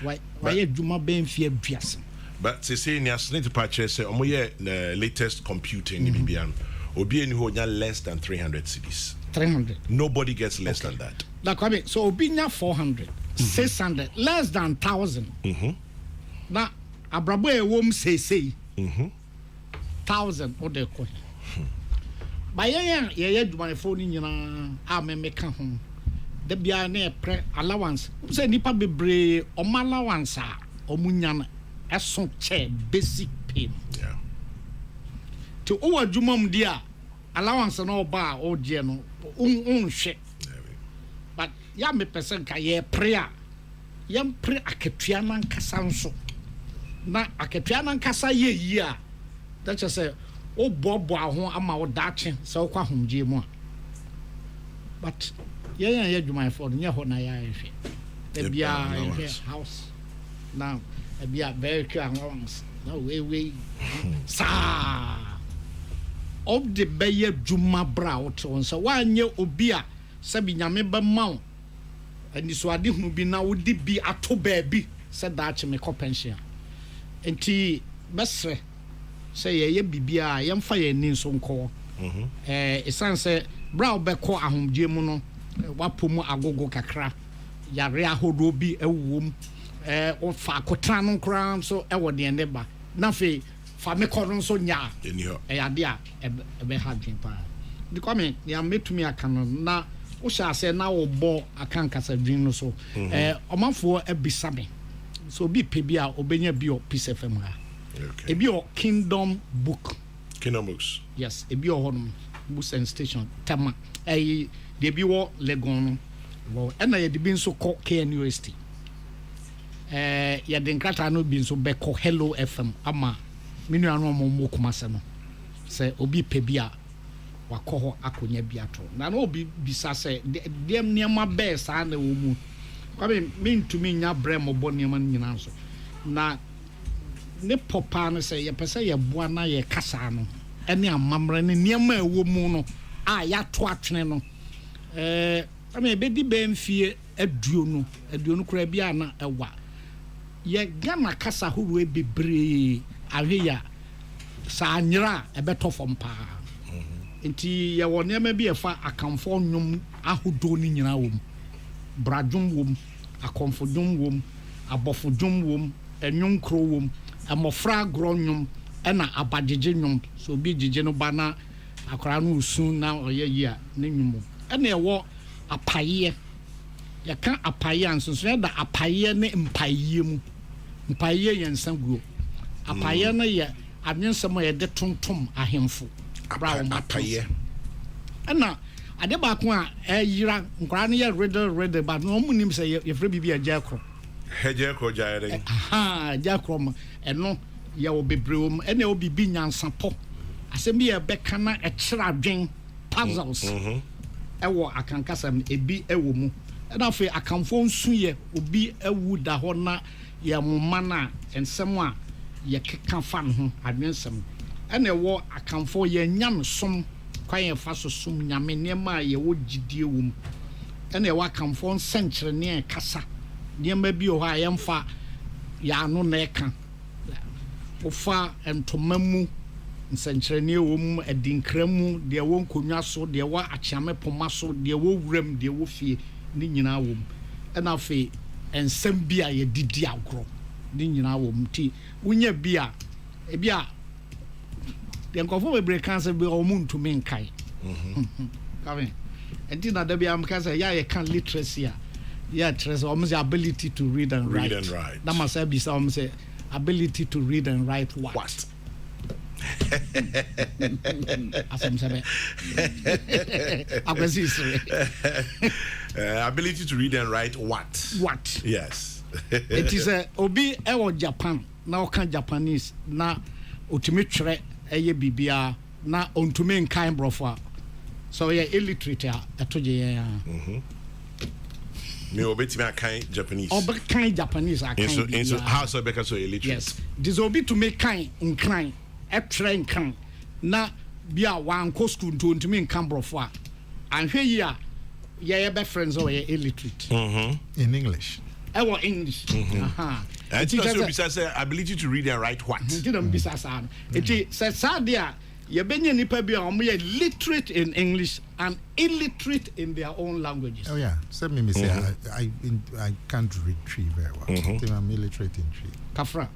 why adwuma ben fi aduase But say in your snake patches say latest computing in Bibian. Obi any who less than 300 cities. 300 Nobody gets less than that. like I mean, so obinya 400 600 less than 1000 na abrabo e wom say 1000 order ko ba ye adwuma fo ni nyina a me ka ho da bia na pre allowance say nipa bebre o allowance a omunya na eso che basic pay. Yeah. To o adwuma mu dia allowance no ba o je no unhwe but ya me person ka ye pre a yam pre akatua nan kasa nso na akatua nan kasa ye yi a that just say o bobo ho ama wo dache se wo kwa homgye mu a but ye adwuma for nye ho na ya hwe e bia house now e bia very clear allowance no we sa of the beye dwuma bra wo to so wanye obi a sabi nyame ba mawo ani so ade hu bi na wo di bi ato baabi se dache me pension enti besre say ye bibia ye mfa ye ni so nko esan se bra obekọ ahomgye mu no wapomu agogo kakra yare ahodo bi ewom o fa kotra no kra so ewo de ne ba na fe fa me kọ no so nya yade a ebe ha dwen pa di come ya metumi aka no na o sha se na wo bo aka nkasa dwen no so omafo ebisa me so bi pe bi a obenya bi o Peace FM ha. Okay. Ebi o Kingdom Book. Kingdom Books. Yes, ebi o honum books and station tema. De bi wo Legon. Wo na ye de bi nso ko KNUST. Ya de nkrata no bi nso be ko Hello FM ama minu anu mo kumase no. Se obi pe bi a wakọ ho akonya bi ato. Na no obi bisa se dem niam be sa na wo mu. Kwabe mentumi nya bre mo bo niam nyina nso. Na ne popa no say ye pese ye boa na ye kasa no ene amamre ne niema ewo mu no a ya to atwene no ame be di ben fie aduonu kura bia na ewa ye gana kasa huru e bebre ahwe ya sa anyira ebeto fom pa enti ye won niema bi e fa akamfo nwom ahodo ni nyina wom bradwom wom akomfodwom wom abofodwom wom enwom kro wom amofra gronyum ena abagege nyum so bi gege no bana akora no usun na oye yi a ne nyum ena ewo apaye ya kan apaye ansoso ya da apaye ne mpaye mu mpaye yensan guo apaye na ye adwensem ye de tontom ahemfo bra wo apaye ena ade ba ko a yira nkora no ye rede ba no mu nim se ye fra bibia jakro Heje ko jaire. Jakrom eno ye obebrewom ene obibi nyansapo asem bi e beka na e kira dwen puzzles ewo akankasam ebi ewo mu na fe akamfo nsu ye obi ewu da ho na ye moma na ensem a ye keka fa no ho adwensem ene wo akamfo ye nyam som kwan ye fa so som nyame nema ye wo gidie wom ene wo akamfo nsenkyere ne kasa niema bi o ha yemfa ya no na eka ofa entomamu nsenkyerene wom adinkramu de wo konwa so de wa achiame poma so de wo wuram de wo fie ni nyina wom ena fe ensem bi a ye didi agro ni nyina wom ti wonya bi a e bi a de nkofo bebre kanse bi o muntu men kai kaven enti na da bi am kanse ya ye kan literacy a yeah, almost the ability to read and write. That must be some say ability to read and write what? Ability to read and write what? What? Yes. It is a obi ewo Japan na okan Japanese na otumi twere eye bibia na ontumi nkan brofo so yeah illiterate atoje me obeti me kan Japanese kind Japanese are kind so how so because so illiterate yes this will be to make kind in kind a train kind na bia wan ko school to ntimi nkan brofo a anhwe yi a yeah be friends or illiterate in English English and teacher say ability to read and write what didn't be sasa it says sadia you benye nipa bi a literate in English and illiterate in their own languages. Oh yeah, so me say I can't read tree very well. I'm illiterate in tree. Kafra.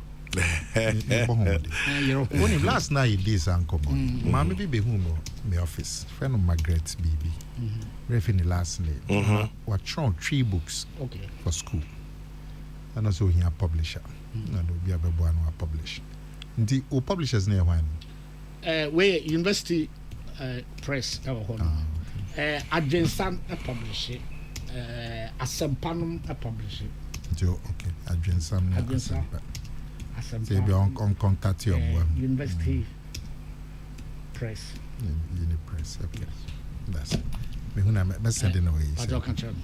Only last night this uncommon. Mommy be home my office. Friend of Margaret BB. Referring last name. What shown 3 books for school. And also here publisher. And we have a one who publish. The publishers near one. Where University Press Adjensam publish it. Asempanum publish it. Okay, Adjensam. Asempanum. Be on contact your University Press. Press. Okay, that's it. Me who na me sending away. Pajo kan tell me.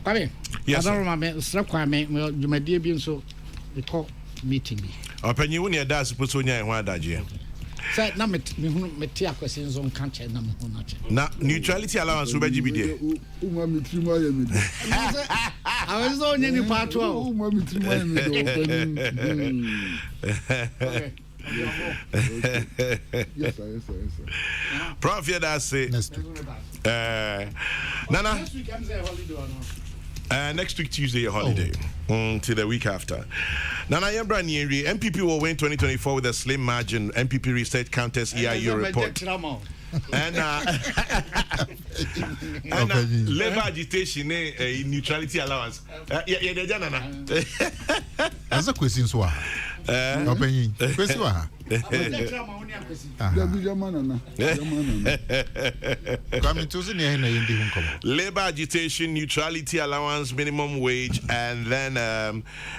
Kwame. Yes. I don't remember. Kwame me dwumadie bi nso we call meeting bi. Opanyi wo ne da suppose onya ehwan adaje. Say na me tie akwese nso nka che na me ho na che. Na neutrality allowance wo baji bi de. Uma mitrim aye me de. Awen so onye ni part wa. Uma mitrim aye me de. Yes sir. Prof here that say next week. Nana Next week I'm say holiday or no? Next week Tuesday a holiday till the week after. Nana Yembra Nyeri, MPP will win 2024 with a slim margin. MPP Research Counters EIU report. And labor agitation neutrality allowance. As a question so open question wa labor agitation, neutrality allowance, minimum wage, and then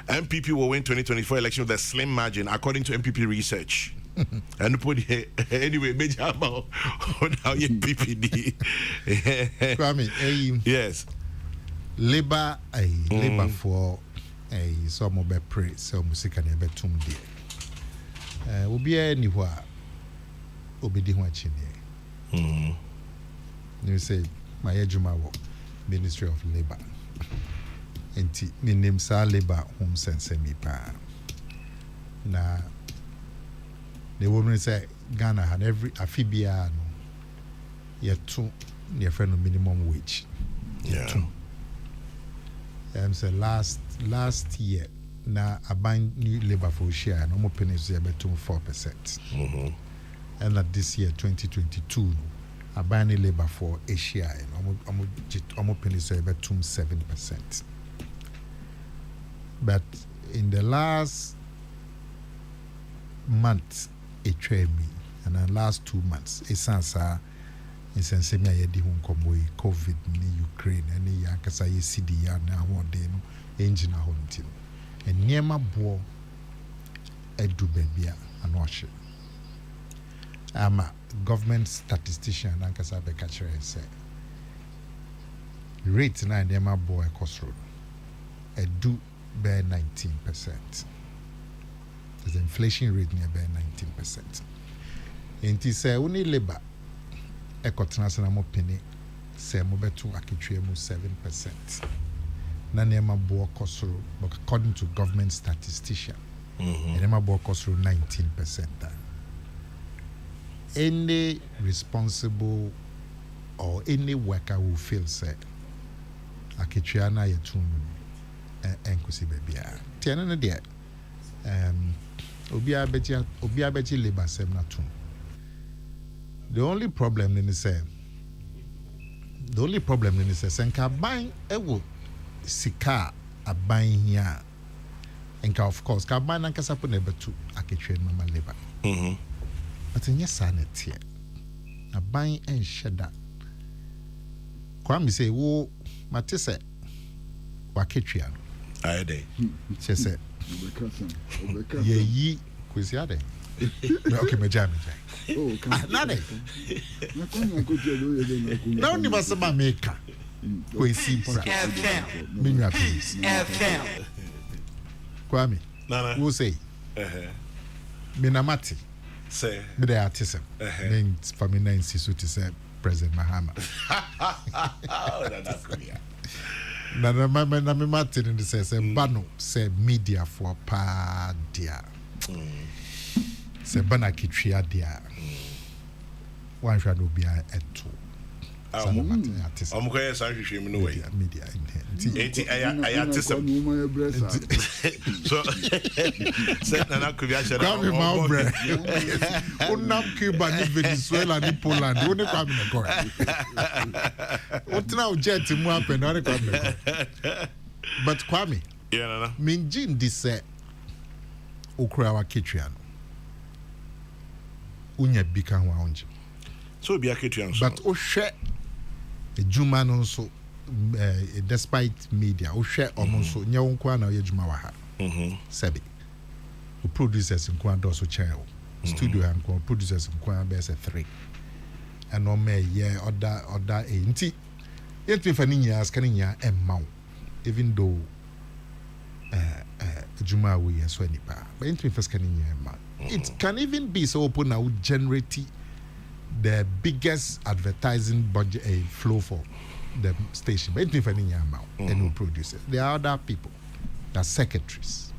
MPP will win 2024 election with a slim margin according to MPP research. And put anyway major amount on how your PPD. Yes. Labor labor for some of pray some music and a tum dear. Will be anywhere obedi ho chine. You say my ejuma work Ministry of Labor. Enti me name sa labor home sense me pa. Na the woman say Ghana had every afibia no yetu near friend of minimum wage. Yeah. Say last year na aban new labor for share no more pennies betum 4%. And that this year 2022 aban labor for a share no pennies betum 7%. But in the last month it trained me, and the last 2 months it's answer in sensemia yedi hu nkomo COVID ni Ukraine ani yakasa ye CD ya na hode no engine ho ntino eniema bo edu babia anohye ama government statistician ankasa be catcher say rate na eniema bo ekosro edu be 19%. The inflation rate near by 19%. And it say only labor ekotransa mo penny say mo betu akitwe mo 7%. Na nema bo kosoro according to government statistician. Nema bo kosoro 19%. Any responsible or any worker who feels say akitwe na yetum enkusi bebia. Tiana na dia Obi abeji labor sem na tun. The only problem in say senka ban ewo sika aban here. Enka of course ka ban na kasa po na betu aketwe normal labor. But in yes sanity aban en sheda. Kwa mi say wo matese waketwe no. Aye dey. She say ye kwesi ade Okay, me jam. Oh, come Nane. na kwani akoje lo ye na ko. Na oni basema meka. We see pra. FM. Minwa Peace FM. Kwame. Nana. Who say? Minamati. Say. Me the artisan. Then for me nine sisu to say President Mahama. Oh, that's good. Na me Martin in the say bano say media for pa dia. Say bana kitria dia. One shall be a two. I'm going to say no way. Media in here. I anticipate. So, set Nana could be actually. Come my bread. Unam Cuba, Venezuela, ni Poland. Only come in the court. What now? Jet to Muap and only come. But Kwame, Yeah, Nana. Minjin this Ukrawa Kitriano. Unya Bikan Wanji. So be a kitchen. But Oshe. Juma no so despite media o share omonso nya wonkwa na ye juma wa ha sebi o producers nkwa do so chair studio and producers nkwa be say 3 and o me ye other nti yet me fani nya askani nya emma even though juma we so nipa but yet me faskani nya emma it can even be so open now generate the biggest advertising budget flow for the station, but if any amount, and who produces. There are other people, there are secretaries,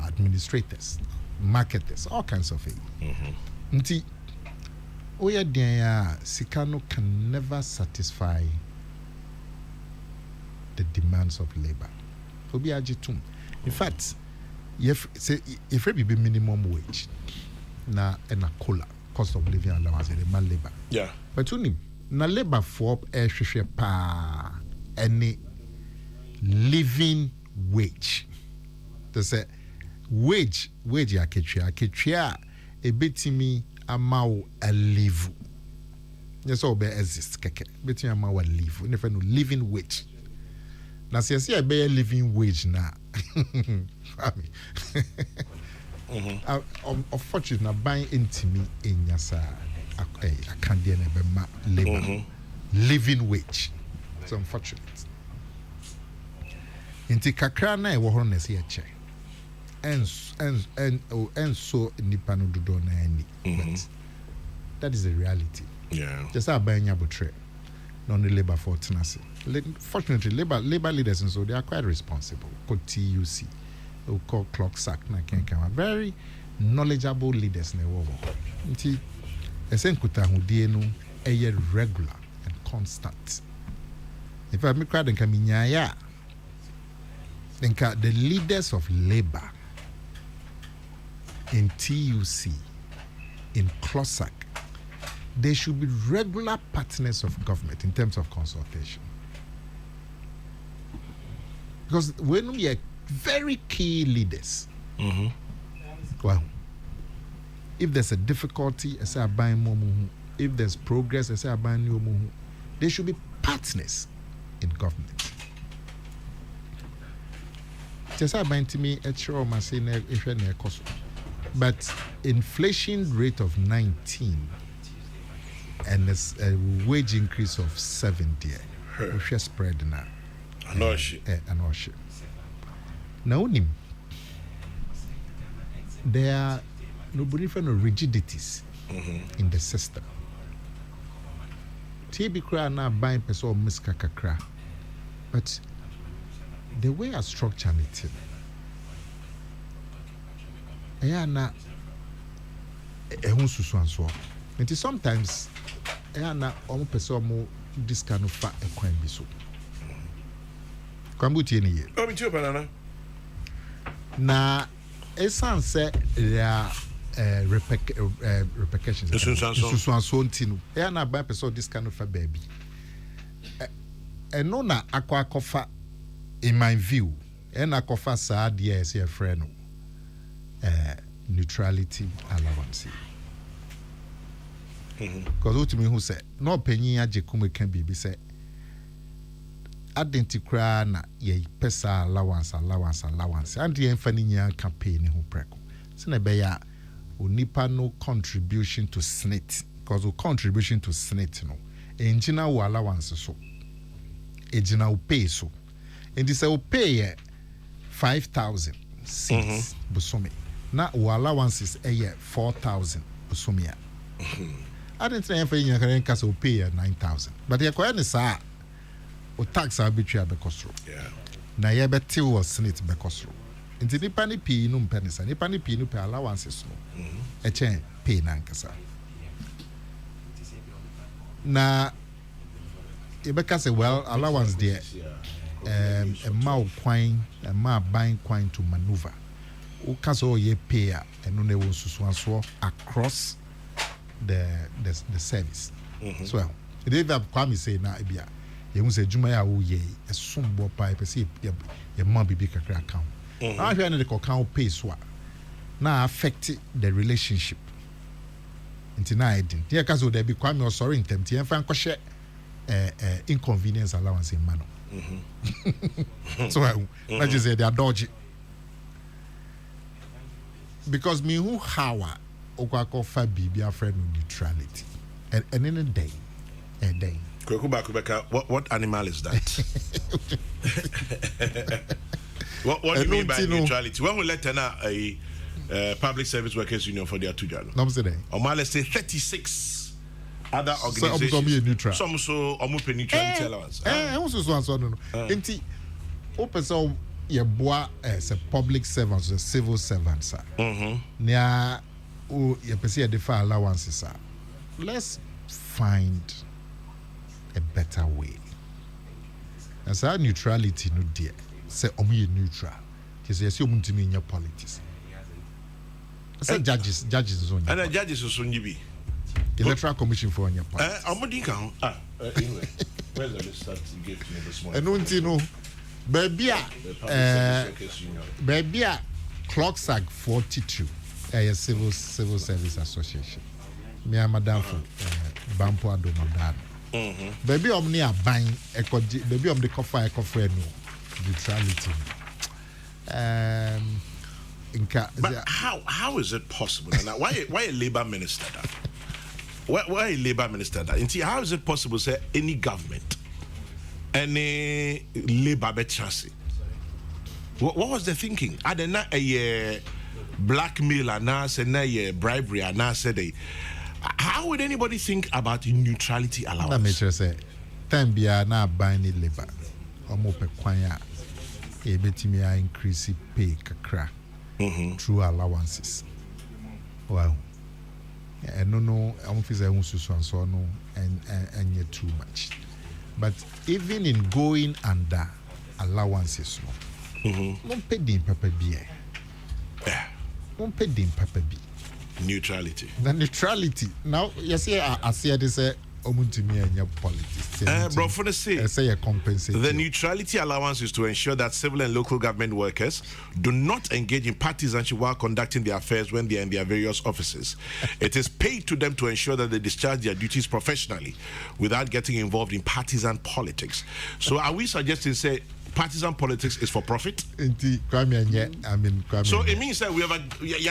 administrators, marketers, all kinds of things. Nti, oya dia Sikano can never satisfy the demands of labor. So be agitum. In fact, if it be minimum wage, na cola. Cost of living allowance the man labor. Yeah. But only na labor for share pa any living wage. They say wage ya ketria e betimi amao a live. Yes, all be exist keke. Betimi amao a live. If no living wage. Na see a be living wage na. Unfortunately, na buying into me in yasa I can't do ma labor living wage. It's unfortunate. Inti kakra na e wo ho na se ye che. And so nipa no dodo na ani. But that is the reality. Yeah. Just buying your betre. Non labor for tenacity. Fortunately, labor leaders and so they are quite responsible. Called TUC. We call clock sack na can very knowledgeable leaders na wo nti esenkuta hudie no eye regular and constant. If I make crowd and come ya then the leaders of labor in TUC in CLOSAC, they should be regular partners of government in terms of consultation, because when we are very key leaders. Well, if there's a difficulty, I say I buy more. If there's progress, I say I buy new more. They should be partners in government. Just I buy to me a sure my say but inflation rate of 19 and a wage increase of 70. We share spread now. Anoshi. Now, there are no rigidities in the system. TB cry now buying person miska kakra, but the way I structure it, na and sometimes na person mo this kind of fat a coin be so. Kwambuti ni ye. Oh, me too, banana. Na esan say there are repercussions. So ntinu. E na buy person this kind of a baby. No na akwa in my view. E na kofa sa dia say friend neutrality allowance. Because ultimately who said no penny aje kume can be say identicra na ye pesa allowance and the enfani nya campaign who preko. So na be ya onipa no contribution to SNIT, because the contribution to SNIT no engina wo allowance so engina wo pay so and this will pay 5,000 cedis busome na wo allowances 4,000 busome a I didn't say for you can will pay 9,000 but you can say o tax arbitrary bekosro na ye beti wo SNIT bekosro nti nipa ni pii no mpenisa nipa ni pii no pay allowances no echen pay na nkasa na ebeka say well allowance there a mouth coin a ma buying coin to maneuver o kaso ye pay eno na won susuanso across the service so they have come say na ebia ye hu say juma ya wo ye esombo pa e say ye ma bibi kakra account I hear the account pay so na affect the relationship until na edin here kaso there be kwame or sorry intem tie fan ko hye inconvenience allowance in mano so I just say they are dodgy because me who how okwa fa bibia friend neutrality and in a day Kokrokoo, what animal is that? What do you mean by neutrality? When we let a public service workers union for their 2 January. No, say or let's say 36 other organizations. Some so omupe neutrality allowance. Also no. Enti open ye boa as a public servant, a civil servant, sir. Nia o ye pese de fa allowances, sir. Let's find a better way. As our neutrality no dear. Say omu neutral. He says you want to mean your politics. I said judges is on. And judges is on you. Electoral Commission for on your party. Anyway, where's the list that you gave to me this morning? And don't you know, baby, clock sag 42, a civil service association. Me and Madam Bampo Adomadano. Baby, I'm near buying a baby, I'm the coffee no neutrality. But how is it possible? Why a labor minister that? Why a labor minister that? And see, how is it possible? Say any government, any labor chassis. What was the thinking? Are there not a blackmail and now say a bribery and now say how would anybody think about neutrality allowance? Let me just say, time be na buying labor. Omo pe kwanya e betimi increase pay kakra through allowances. Wow. No, I'm feeling so no and yet too much. But even in going under allowances, no, don't pay the pepper B. Don't pay the pepper B. Neutrality. The neutrality. Now, yes, I see this. Omuntimi and your politics. Bro, for the say compensate. The neutrality allowance is to ensure that civil and local government workers do not engage in partisanship while conducting their affairs when they are in their various offices. It is paid to them to ensure that they discharge their duties professionally without getting involved in partisan politics. So, are we suggesting say partisan politics is for profit? So it means that we have a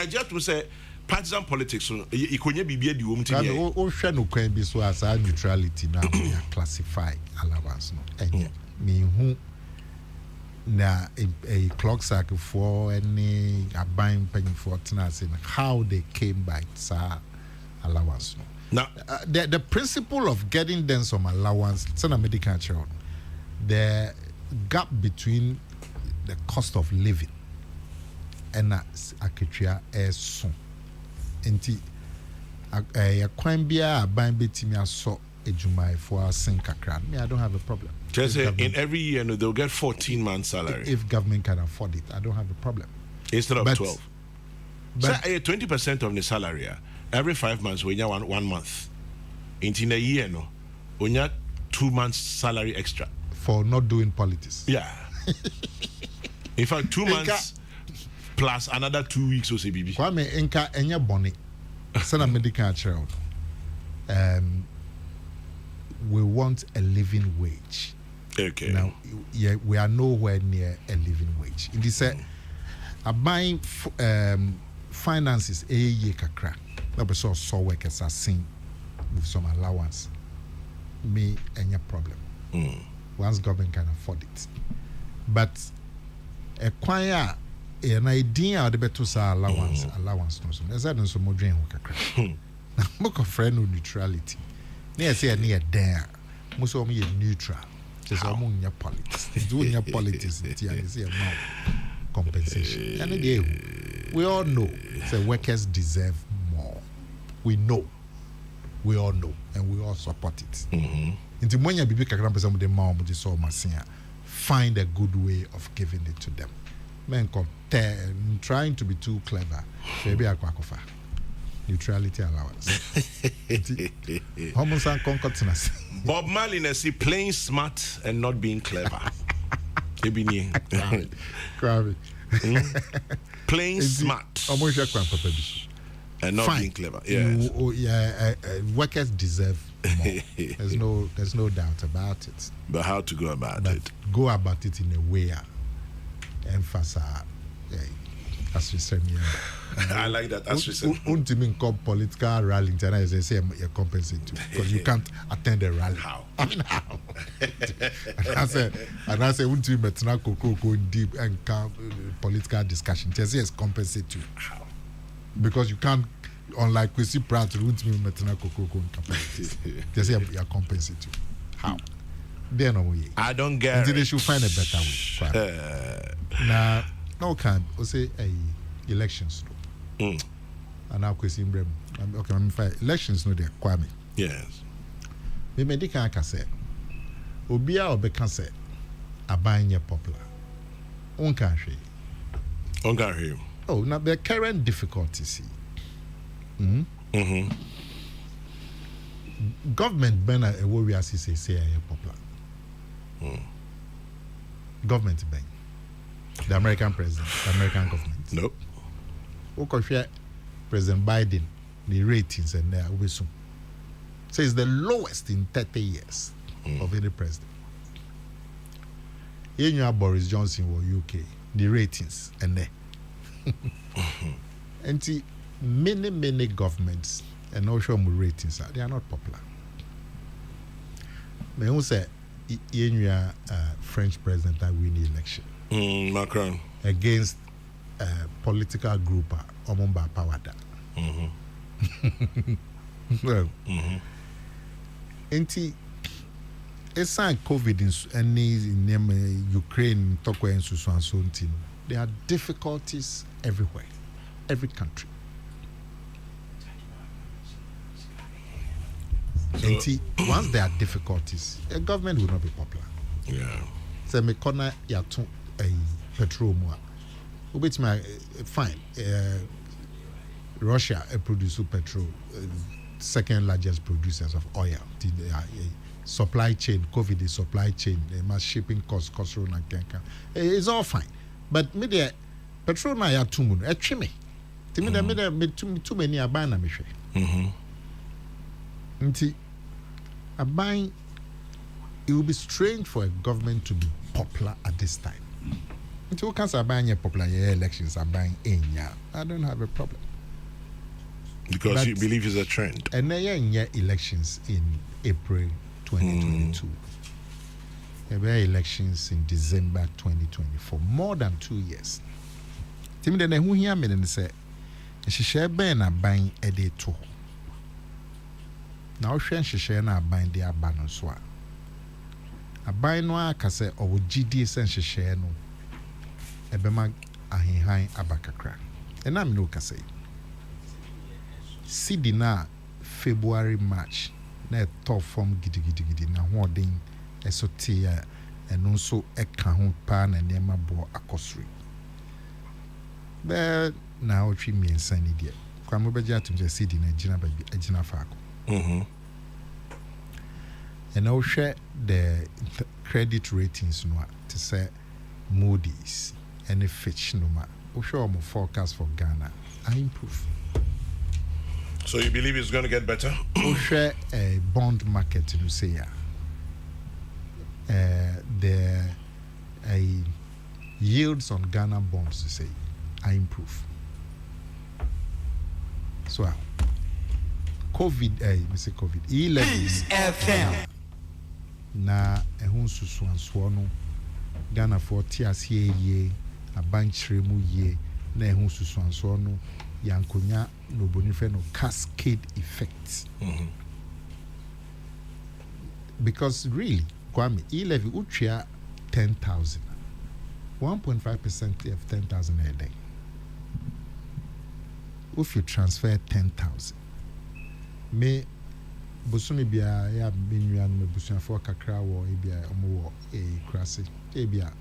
just to say. Partisan politics, ikonye bibia di wom tini. O hwe no kwan bi so as neutrality now we classify allowance no. Enye me hu na a clock cycle for any aban penny for tenants in how they came by allowance no. Now the principle of getting them some allowance, sana medical child, the gap between the cost of living and aketria is so. Enti a kwan bia aban betimi aso ejumai for sinkakran. Me, I don't have a problem. Just in every year they'll get 14 months salary. If government can afford it, I don't have a problem. Instead of 12. So 20% of the salary every 5 months when you have 1 month. In a year no, when you have 2 months salary extra. For not doing politics. Yeah. In fact, 2 months plus another 2 weeks or CBB. Kwame enka enya boni. Sana medical child. We want a living wage. Okay. Now, yeah, we are nowhere near a living wage. In this, a buying finances ye kakra na be so workers are seen with some allowance me any problem once government can afford it but a choir an idea of the better allowance no so there's no so more drain kakra na mo ko friend no neutrality na say na there mo so mo neutral just mo nya politics do nya politics it and say amount compensation and we all know the workers deserve more. We know. We all know. And we all support it. Into when you be kakra person with the mom with so masia, find a good way of giving it to them. Men trying to be too clever. Maybe akwakofa. Neutrality allowance. Homos and concordance. Bob Marley see playing smart and not being clever. Crabby. Playing smart and not being clever. Yes. Workers deserve more. There's no doubt about it. But how to go about it? Go about it in a way emphasize as we said. I like that. As we said. Ultimate political rally, and they say you compensate too because you can't attend a rally. How? I mean how? and I say ultimate Kokrokoo deep and political discussion. They say it's compensate too. How? Because you can't, unlike we see Pratt, ultimate Kokrokoo compensate. They say you compensate too. How? There no way. I don't get until it. They should find a better way. Now, no can we say elections. And now question brem. Okay, I'm fine. Elections no there kwame. Yes. Me medical can say. Obia obeka say aban ye popular. On can hwe. On can hwe. Oh, now the current difficulties. Government banner a warrior say popular. Government bank. The American president, the American government. Nope. Okay, President Biden, the ratings and there will soon. So it's the lowest in 30 years of any president. Here you have Boris Johnson or UK, the ratings and there. And see, many governments and also ratings they are not popular. But who say you are French president that win the election? Macron against political group Omumba Pawada. Well, it's like COVID in Ukraine, Tokyo, and so on. So there are difficulties everywhere, every country. So, once there are difficulties, a government will not be popular. Yeah. So me corner ya to a petrol more. Which my fine. Russia produces petrol, second largest producers of oil. The supply chain, COVID is supply chain, mass shipping cost run and kenka. It's all fine. But me there petrol na ya too much. Etwe me. Ti me there me too many aban na me hwe. Nti aban, it will be strange for a government to be popular at this time. Until cancer buying popular elections are buying in I don't have a problem. Because but you believe it's a trend. And then elections in April 2022. There were elections in December 2024. More than 2 years. Timmy then who hear me and say she share ben a buying a day too. Now she share na buying their banner so. A buy no akase or GD essential share no ebema ahinhan abakakra and I'm no kase CD na February March na top form gidi na hoden esotia and also eka ho pa na nema bo akosri be na otwi mi ensani dia kwa mo beja atum CD na gina ba agina faako and now share the credit ratings no to say Moody's and Fitch no ma we show more forecast for Ghana I improve. So you believe it's going to get better? We share a bond market to say the yields on Ghana bonds to say I improve. So COVID, me say COVID, E11 FM. na ehun susuanso no Ghana for tiasie ye abanchire mu ye na ehun susuanso no yankonya no bonife no cascade effect. Because really Kwame E11 utria 10,000 1.5% of 10,000 a day. If you transfer 10,000, me busumi bia ya benua no busua for kakra wo bia omo e krase e bia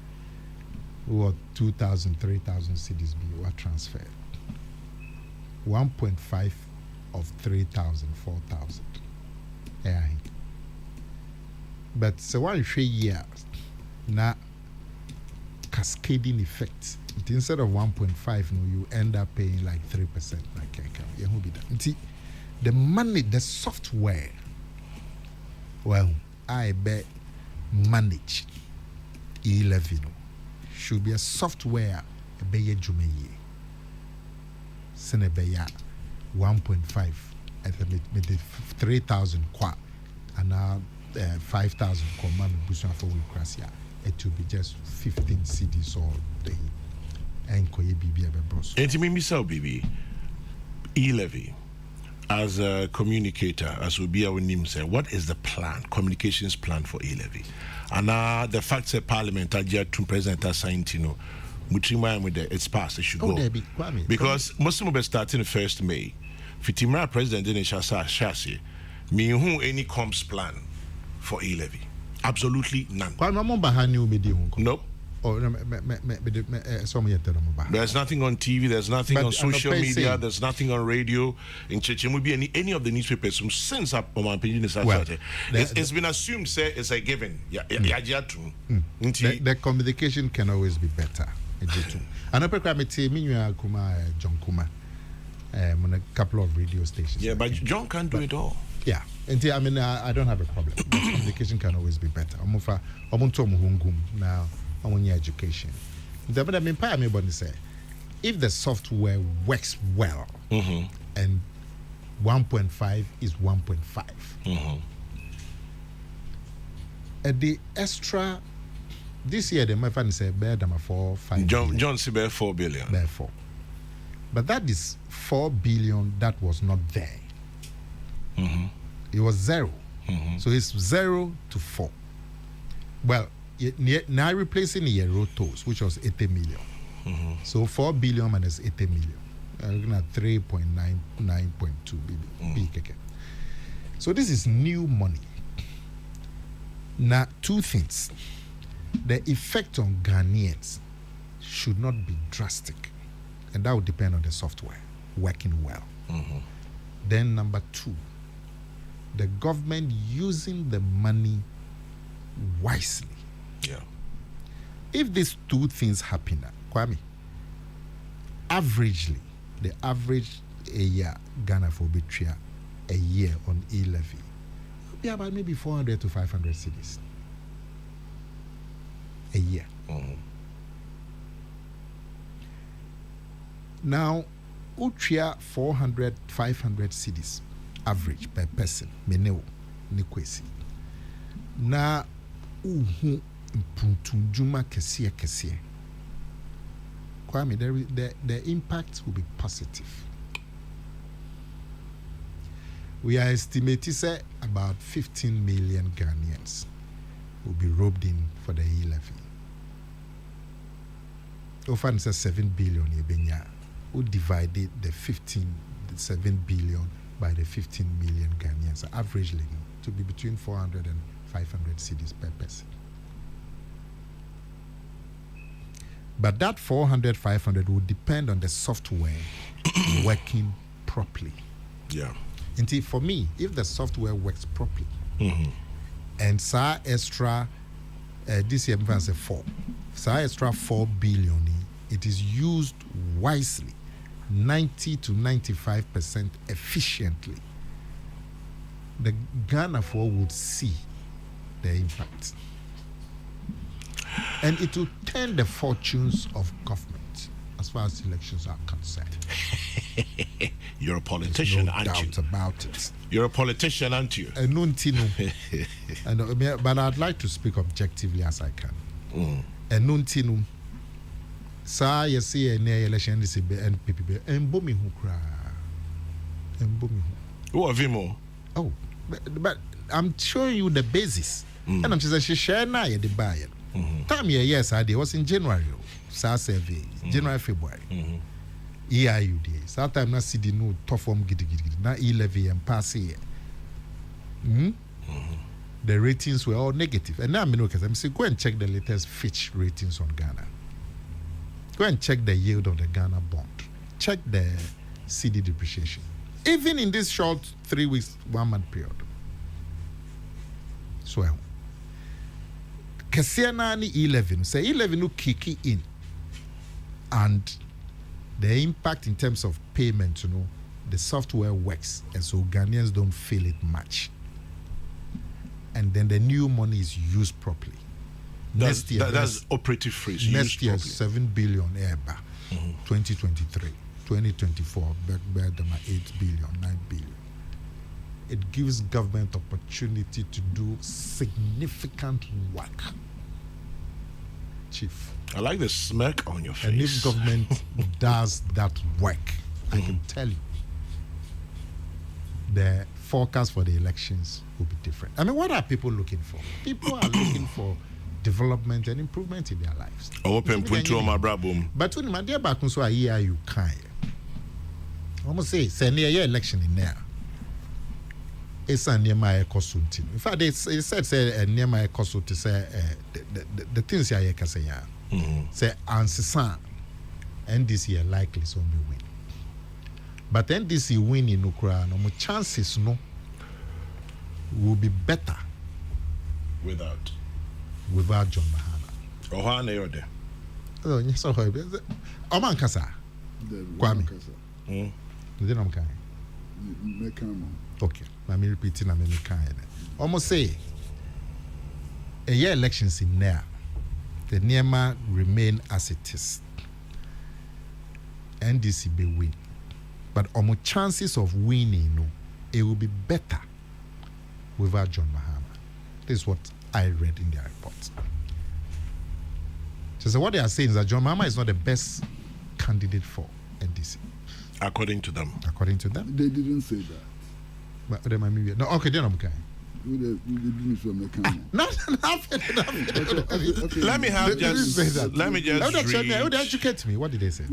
wo 2,000 3,000 cedis be what transfer 1.5 of 3,000 4,000 but so one year na cascading effect. Instead of 1.5 no you end up paying like 3% like the money, the software, well, I bet manage E11 should be a software a beye jumeye. Senebeya 1.5 at the 3,000 kwa and now 5,000 kwa mami busan for we krasia. It will be just 15 CDs all day. And koye bibi ebe bros. And to me myself, baby, E11. As a communicator, as will be our name say, what is the plan, communications plan for E11? And the fact that Parliament to President assigned, you know, with it's passed, it should go. Because most of them starting the 1st May. Fitimara President didn't shasi. Me who any comms plan for E11? Absolutely none. Nope. There's nothing on TV, there's nothing on social media, there's nothing on radio. In Chechemubi, any of the newspapers from since up on my opinion is it's been assumed say it's a given. The communication can always be better. And I John Kuma on a couple of radio stations. Yeah, but John can't do it all. Yeah, and I mean I don't have a problem. The communication can always be better. Now on your education. But I mean, say, if the software works well, and 1.5 is 1.5, the extra this year, the my friend said, bear them for 5 billion. John said 4 billion. Therefore, but that is 4 billion that was not there. It was 0, so it's 0 to 4. Well. Now replacing the rotos, which was 80 million. So 4 billion minus 80 million. Looking at 3.99.2 billion. So this is new money. Now, 2 things. The effect on Ghanaians should not be drastic. And that would depend on the software working well. Then number 2, the government using the money wisely. Yeah. If these 2 things happen, Kwame, averagely, the average a year Ghana for Bitria a year on E11 will be about maybe 400 to 500 cities a year. Now, Utria 400, 500 cities average per person. Meneo, Nikwesi. Now, Juma Kessie. Kwame, the impact will be positive. We are estimating say about 15 million Ghanaians will be roped in for the E11. Often says 7 billion Ebenya who divided the 7 billion by the 15 million Ghanaians, averagely to be between 400 and 500 cedis per person. But that 400, 500 will depend on the software working properly. Yeah. And for me, if the software works properly, and SAR extra, this year, I'm say 4, SAR extra 4 billion, it is used wisely, 90 to 95% efficiently. The Ghana for would see the impact. And it will turn the fortunes of government as far as elections are concerned. You're a politician, no aren't doubt you? about it. You're a politician, aren't you? But I'd like to speak objectively as I can. And Sa you see a near election is a NPP and booming who cry. And booming. Who are Vimo? Oh, but I'm showing you the basis. And I'm just saying, share now the buyer. Time here, yes, I did. Was in January. Sa survey, January, February. EIU day. Sometimes I see the new top form giddy. Now 11 and pass here. The ratings were all negative. And now I'm saying, go and check the latest Fitch ratings on Ghana. Go and check the yield of the Ghana bond. Check the CD depreciation. Even in this short 3 weeks, 1 month period. So, Kasiana 11, say 11 will kick in. And the impact in terms of payment, the software works. And so Ghanaians don't feel it much. And then the new money is used properly. Next year, that's operative phrase. Next year, 7 billion EBA. 2023, 2024, back 8 billion, 9 billion. It gives government opportunity to do significant work. Chief. I like the smirk on your face. And if government does that work, I can tell you, the forecast for the elections will be different. I mean, what are people looking for? People are looking for development and improvement in their lives. Open punto my brabum. But when my dear back so a year you can almost say near your election in there. It's a near my consulting. In fact, they said near my consult to say the things I can say say answer and this year likely so be win. But then this year win in Ukraine, no more chances will be better without John Mahama. Ohana yode. Oh, yes, so Oman Kasa. Kwame. Then I'm kind. Okay, let me repeat it. I'm kind. Almost say a year elections in there. The NEMA remain as it is. NDC be win. But almost chances of winning, it will be better without John Mahama. This is what I read in their report. So what they are saying is that John Mahama is not the best candidate for NDC. According to them. According to them. They didn't say that. But they might be no. Okay, then I'm okay. Nothing. Let me have just. Let me just. Read. Educate me. What did they say?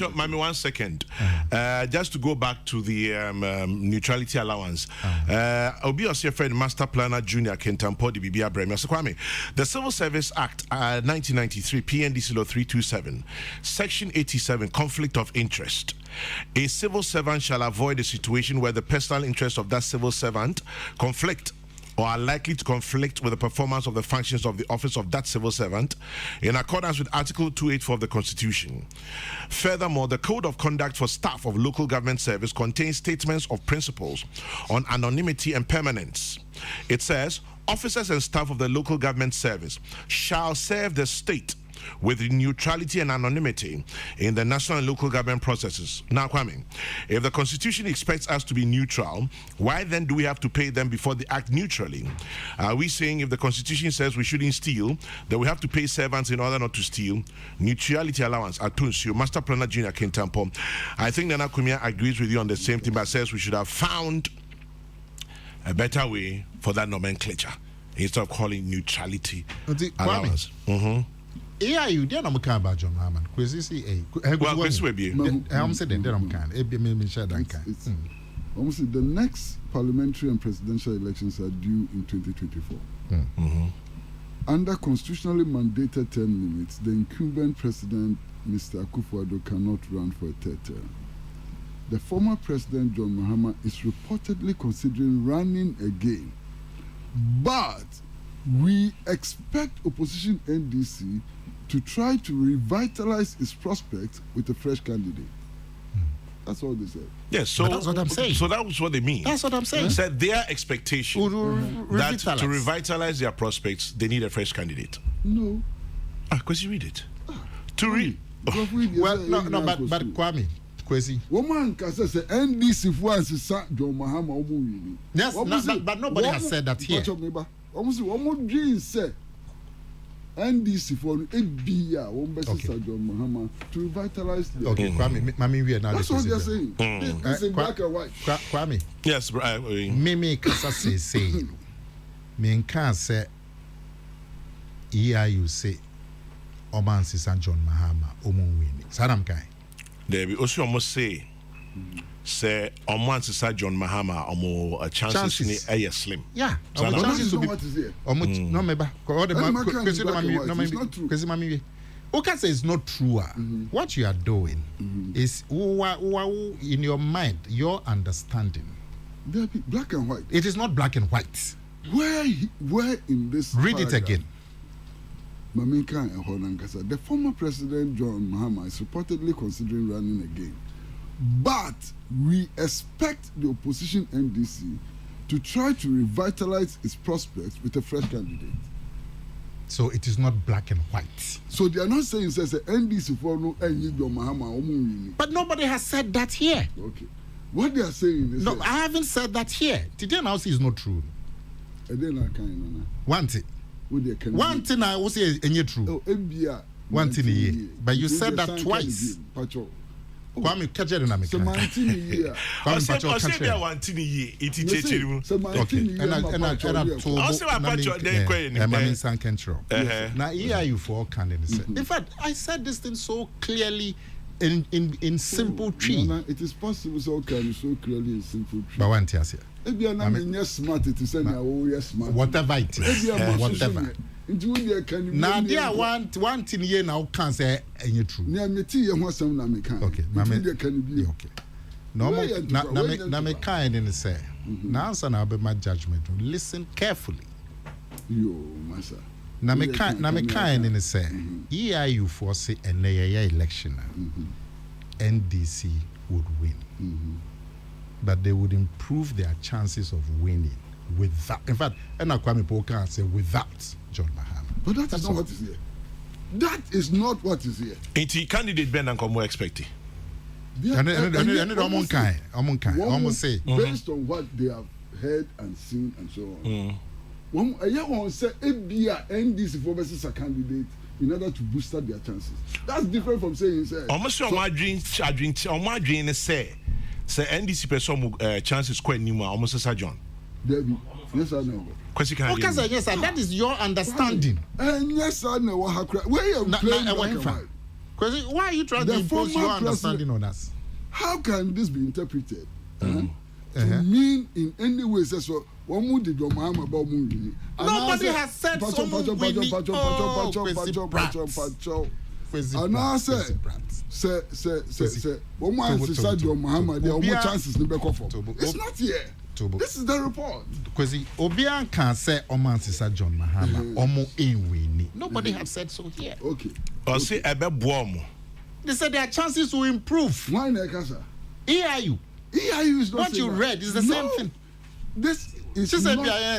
Mami, 1 second. Just to go back to the neutrality allowance. Obi your friend Master Planner Junior Kentampo the Bibia Bremi. Kwame, the Civil Service Act 1993 PNDC Law 327 Section 87 Conflict of Interest. A civil servant shall avoid a situation where the personal interests of that civil servant conflict or are likely to conflict with the performance of the functions of the office of that civil servant in accordance with Article 284 of the Constitution. Furthermore, the Code of Conduct for Staff of Local Government Service contains statements of principles on anonymity and permanence. It says, officers and staff of the local government service shall serve the state with neutrality and anonymity in the national and local government processes. Now, Kwame, if the Constitution expects us to be neutral, why then do we have to pay them before they act neutrally? Are we saying if the Constitution says we shouldn't steal, that we have to pay servants in order not to steal? Neutrality allowance, Atuncio, Master Planner Junior Kentampo. I think Nana Kumia agrees with you on the same thing, but says we should have found a better way for that nomenclature instead of calling neutrality allowance. You then I'm kind about John Mahama. Well, this will be. I'm saying then I'm kind. Almost the next parliamentary and presidential elections are due in 2024. Under constitutionally mandated term limits, the incumbent president, Mr. Akufo-Addo, cannot run for a third term. The former president, John Mahama, is reportedly considering running again. But we expect opposition NDC to try to revitalize its prospects with a fresh candidate. That's all they said. Yes, so that's what I'm saying. So that was what they mean. That's what I'm saying. They said their expectation that to revitalize their prospects, they need a fresh candidate. No. Because you read it. To read. Well, no, but Kwame, Kwesi. Woman can say NDC for answer John Mahama Omu. Yes, but nobody has said that here. Almost one more dream say NDC for ABIA, one best John Mahama to revitalize the. Okay, Kwame, Mami, we are now. That's what they're saying. This is black and white. Kwame. Yes, Mimi Kasa say, me can't say, you say, Oman Sisan John Mahama, Omu winning. Sadam Kai. There be also almost say Oman Sisan John Mahama, Omo chances ni slim. Yeah, So chances will be. what is here? No, maybe. Okay, say it's not true. What you are doing is in your mind, your understanding. There be black and white. It is not black and white. Where in this? Read it again. Maminka and Honankasa, the former president John Mahama is reportedly considering running again. But we expect the opposition NDC to try to revitalize its prospects with a fresh candidate. So it is not black and white. So they are not saying says the NDC for no any John Mahama. But nobody has said that here. Okay. What they are saying is no, I haven't said that here. Today now is not true. One thing. One thing I will say is true. Oh, one thing a year. But you said that twice. Kwame catch it in America. I said one thing a year. It is okay. And I told now here you for candidates. In fact, I said this thing so clearly in simple tree. It is possible so clearly in simple tree. But one thing I say. Smart it is smart. Whatever it is. Whatever. Now there one thing here now can say any true. Okay, okay. No, na me kind in say. Now answer now be my judgment. Listen carefully. Yo, massa. Na me kind in say. Here you for say a election. NDC would win. But they would improve their chances of winning without. In fact, and Kwame Paul can say without John Mahama. But that is not what is here. That is not what is here. It's candidate Ben and Como expecting. Almost say based on what they have heard and seen and so on. One won't say NDC for versus a candidate in order to boost up their chances. That's different from saying almost my dream say NDC person chances quite new almost as John. Yes or no? Okay, sir, yes, sir. That is your understanding. Yes or no? Where you playing? Why are you trying to impose your understanding on us? How can this be interpreted to mean in any way? So, nobody has said so. And I say, it's not here. This is the report. Because Obian can say Oman Sisa John Mahama, Omo Inwini. Nobody has said so here. Okay. Or say Ebe they said their chances will improve. Why Nekasa? EIU. EIU is not what you read is the same thing. This is just not. Okay,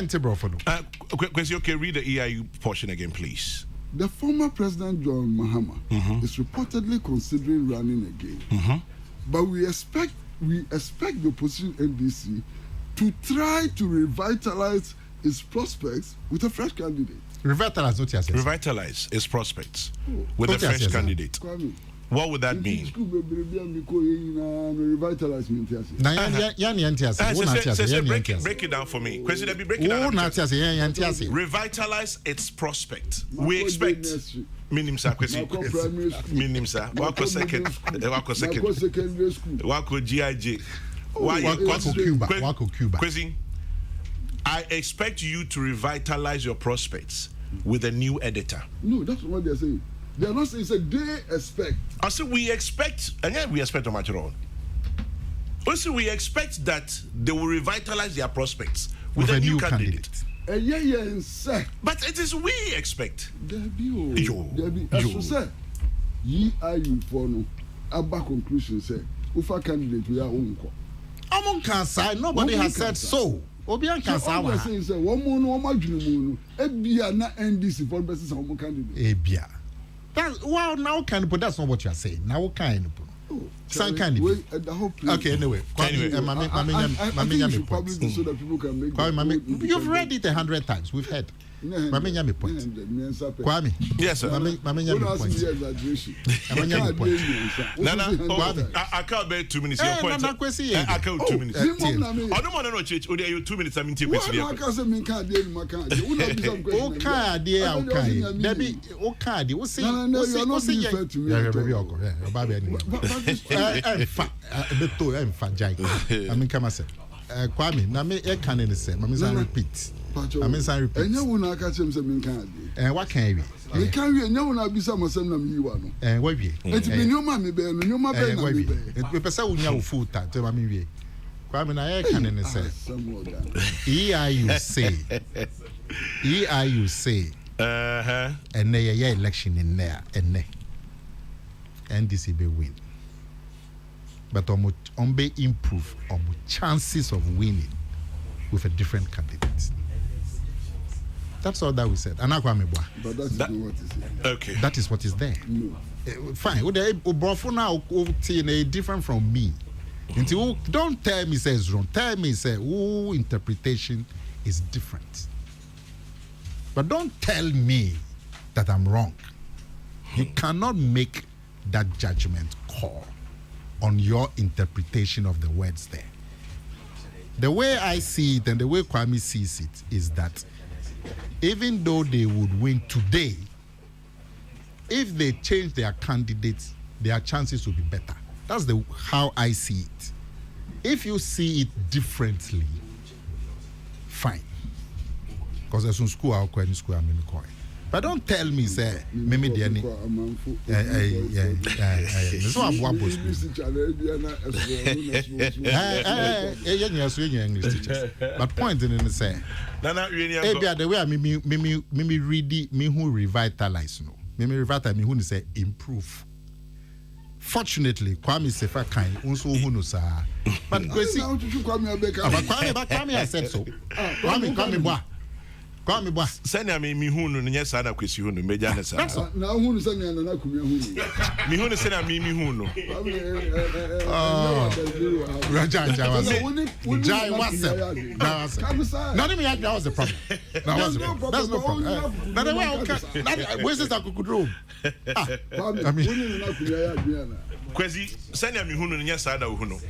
read the EIU portion again, please. The former president John Mahama is reportedly considering running again. But we expect the opposition NDC to try to revitalize its prospects with a fresh candidate. Revitalize its prospects with a fresh candidate. What would that mean? Break it down for me. Revitalize its prospect. We expect. Minim sa kwesi. Minim sa. Wako second. Wako GIJ. Wako Cuba. Kwesi. I expect you to revitalize your prospects with a new editor. No, that's what they're saying. They are not saying they expect. I said we expect, and yeah, we expect a matter on. Also, we expect that they will revitalize their prospects with a new candidate. But it is we expect. Ye are you for no? Abba conclusion say, Ufa candidate we are unko. Among cancer, nobody has said so. Obian cancer. Say one more no Ebia na NDC for versus our candidate. Ebia. Now can but that's not what you are saying. Now can San can okay, anyway. I think you should publish this so that people can make you've read it 100 times. We've heard. Mame nyame point. Kwame. Yes, sir. Mame nyame point. Nana, I can't bear 2 minutes. Your point. I can't 2 minutes. I don't want to know, Church. Only you 2 minutes. I mean, take okay. Kwame, na me e can in say, mama say repeat. Mama say repeat. Enya wo na aka chem say me kan ade. What can we? Me kan we enya wo na bisa masem na me yiwa no. What we? Enti me nyoma me be no nyoma be na me be. We pesa wo nya wo full ta, tell me we. Kwame na e can in say. You say. And ye election in there and NDC be win. But on be improve on chances of winning with a different candidate. That's all that we said. But that is not what is here. Okay. That is what is there. No. Fine. Now different from me. Until don't tell me say it's wrong. Tell me say interpretation is different. But don't tell me that I'm wrong. You cannot make that judgment call on your interpretation of the words there. The way I see it and the way Kwame sees it is that even though they would win today, if they change their candidates, their chances will be better. That's how I see it. If you see it differently, fine. Because there's some school I'll in school I'm in the coin. But don't tell me, say, Mimi Diani. English teachers. But point in the say, the way I Mimi read me who revitalize no. Mimi revitalize me who say improve. Fortunately, Kwame Sefa kind unso who no sa. But Kwame I said so. Kwame boy. Kwame boy. Send me hunu nyesa na kwesi hunu meja na sa. Na hunu send na kumia hunu. Mi hunu send me hunu. Raja Jai was not me that was the problem. That's no problem. Now the way where's this room? I mean Kwesi send me hunu nyesa na hunu.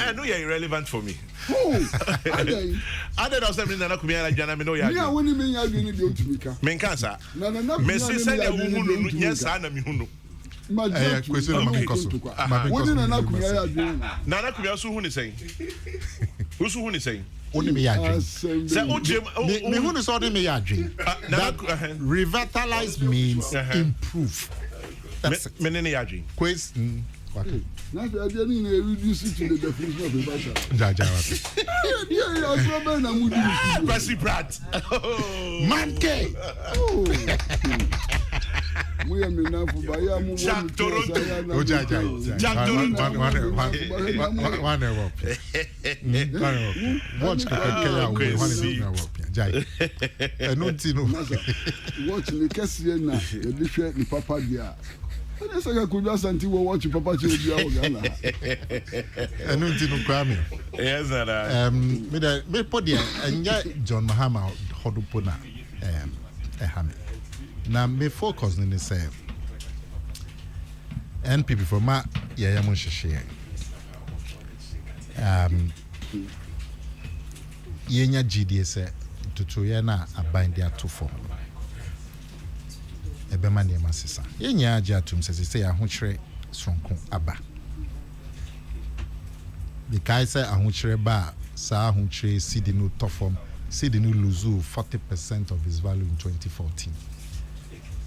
I know you're irrelevant for me. I don't know something that I could be like Jana. No, yeah, when you mean you need to be Mencansa. Messi said, yes, I know me. Nana could also who is saying. Who's who is saying? Only me, who is only me. Revitalize means improve. That's Menini quiz. Now they are reduce it to the definition of a Kwesi Pratt. Manke. We are now for Bayam. Jack Toronto. Watch watch the Cassiana, the different Papa Dia. I could just until we watch Papa Children. I know Tino Kwame. Yes, me put there and John Mahama Hodupona Ehame. Now me focus on the same. NPP for ma Yayamun Share. Yenya GDS to Tuyana a bind their two form. Ebema ne masisa yenya agya atum sese ahokyere sonko aba because say ahokyere ba sa ahokyere cedi no tofom cedi no lose 40% of its value in 2014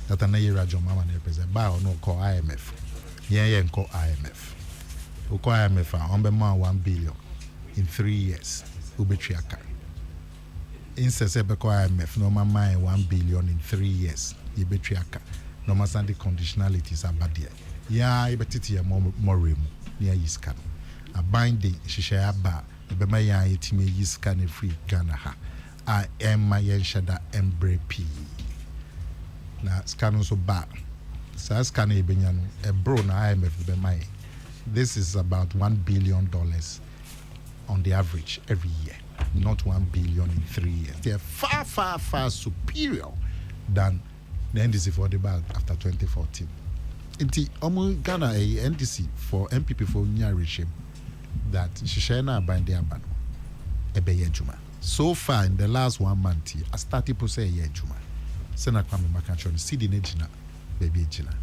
that na year ajo mama na represent ba no call IMF ye call IMF o call IMF on be man 1 billion in 3 years ubetriaka insese be call IMF no man 1 billion in 3 years Yebetriaka, no matter the conditionalities are bad here. Yeah, Ibetiti more room near Yiskan. A binding Shishaya Ba, Bemaya Yetime Yiskan free Ghana. I am my Yenshada Embre P. na scan so ba sa scan e benya no e bro na IMF be mai. This is about $1 billion on the average every year, not 1 billion in 3 years. They are far superior than the NDC for the bag after 2014. Inti omu Ghana a NDC for MPP for new regime that shishena by the abano ebeye juma. So far in the last 1 month, as 30% ye juma. Sena Kwame Makanchon see the nejina baby jina.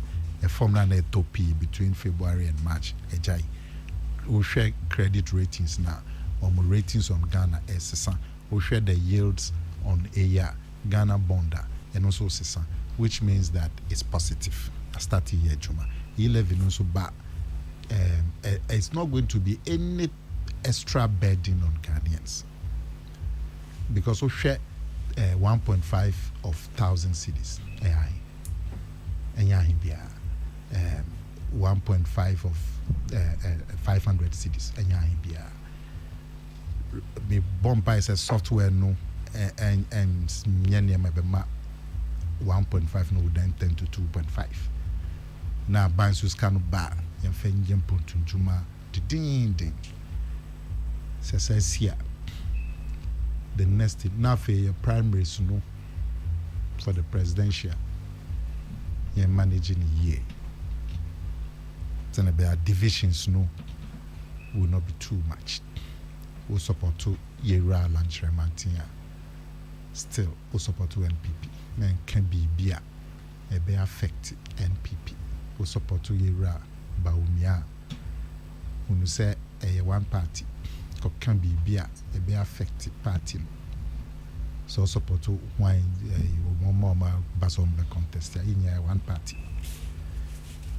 A formula na topi between February and March. Ejai. We share credit ratings now. Ratings on Ghana SSA. We share the yields on a year Ghana bonda and also SSA, which means that it's positive. Starting year Juma. 11 also back. It's not going to be any extra burden on Ghanaians because we share 1.5 of 1,000 cities. And 1.5 of 500 cities. Me bomba is a software no and nyanya mabema 1.5 no then 10 to 2.5. Now banks can buy and fenjem pontunjuma ding. Says here. The next now for your primaries no for the presidential. You're managing a year. Then there divisions no will not be too much. We support to Yera Lunch Remantia. Still, we support to NPP. Men can be beer. It be affect NPP. We support to Yera Baumia. When you say a one party, can be beer. It be affect party. So support to wine more basom the contest in one party.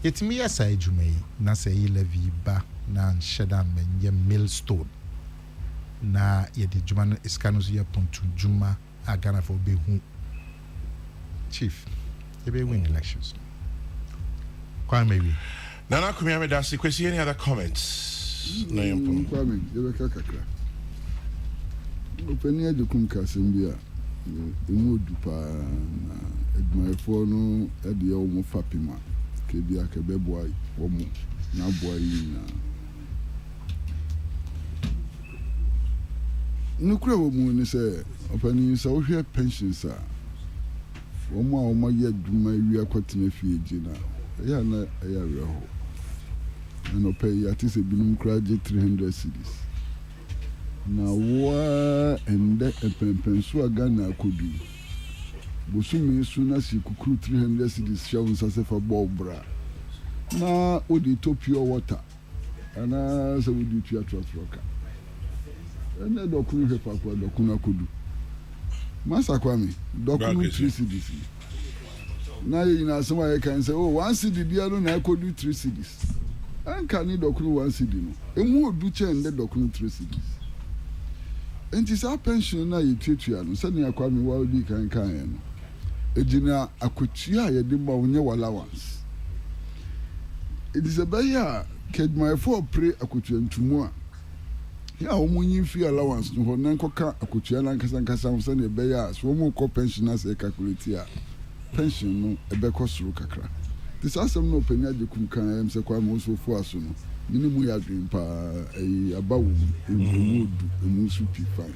Yet me as I jume na say levy ba na shedan men ye millstone na ye di juma iskanos ye pontu juma agana for be hu chief ye be win elections kwa maybe Nana Kumiyame Dasi, kwesi any other comments? No yampo. Kwame ye be kakakra openia jokum kasembia emu dupa na edmaefo no e de o mo fapima kebi akebe boy womo na boy na nukura womu ni se opani se wo hwe pensions a womo a womo ye dwuma wi akwatena fie gina ya na ya reho no pay ya tise binum kura je 300 cedis na wa ende empenso aga na akodu bosumi su na si kukuru 300 cedis shawo nsase fa bobra na odi to pure water ana se wodi tu atrotroka ene dokunu hepa kwa dokunu akodu masa kwame dokunu 3 cedis na yi na so wa kan say oh 1 cedi bia no na akodu 3 cedis anka ni dokunu 1 cedi no emu odu che ende dokunu 3 cedis enti sa pension na yetuatua no se ne akwame wa odi kan no ejina akotua ye de ma wonye allowance it is a beya kedma for pre akotua ntumu a ya omunyi fi allowance no ho nan koka akotua nan kasa se ne beya so mo ko pension as e calculate a pension no e be kosuru kakra this asem no penya de kum kan em se kwa mo so fu aso no minimum ya dream pa abawu emu su pi fine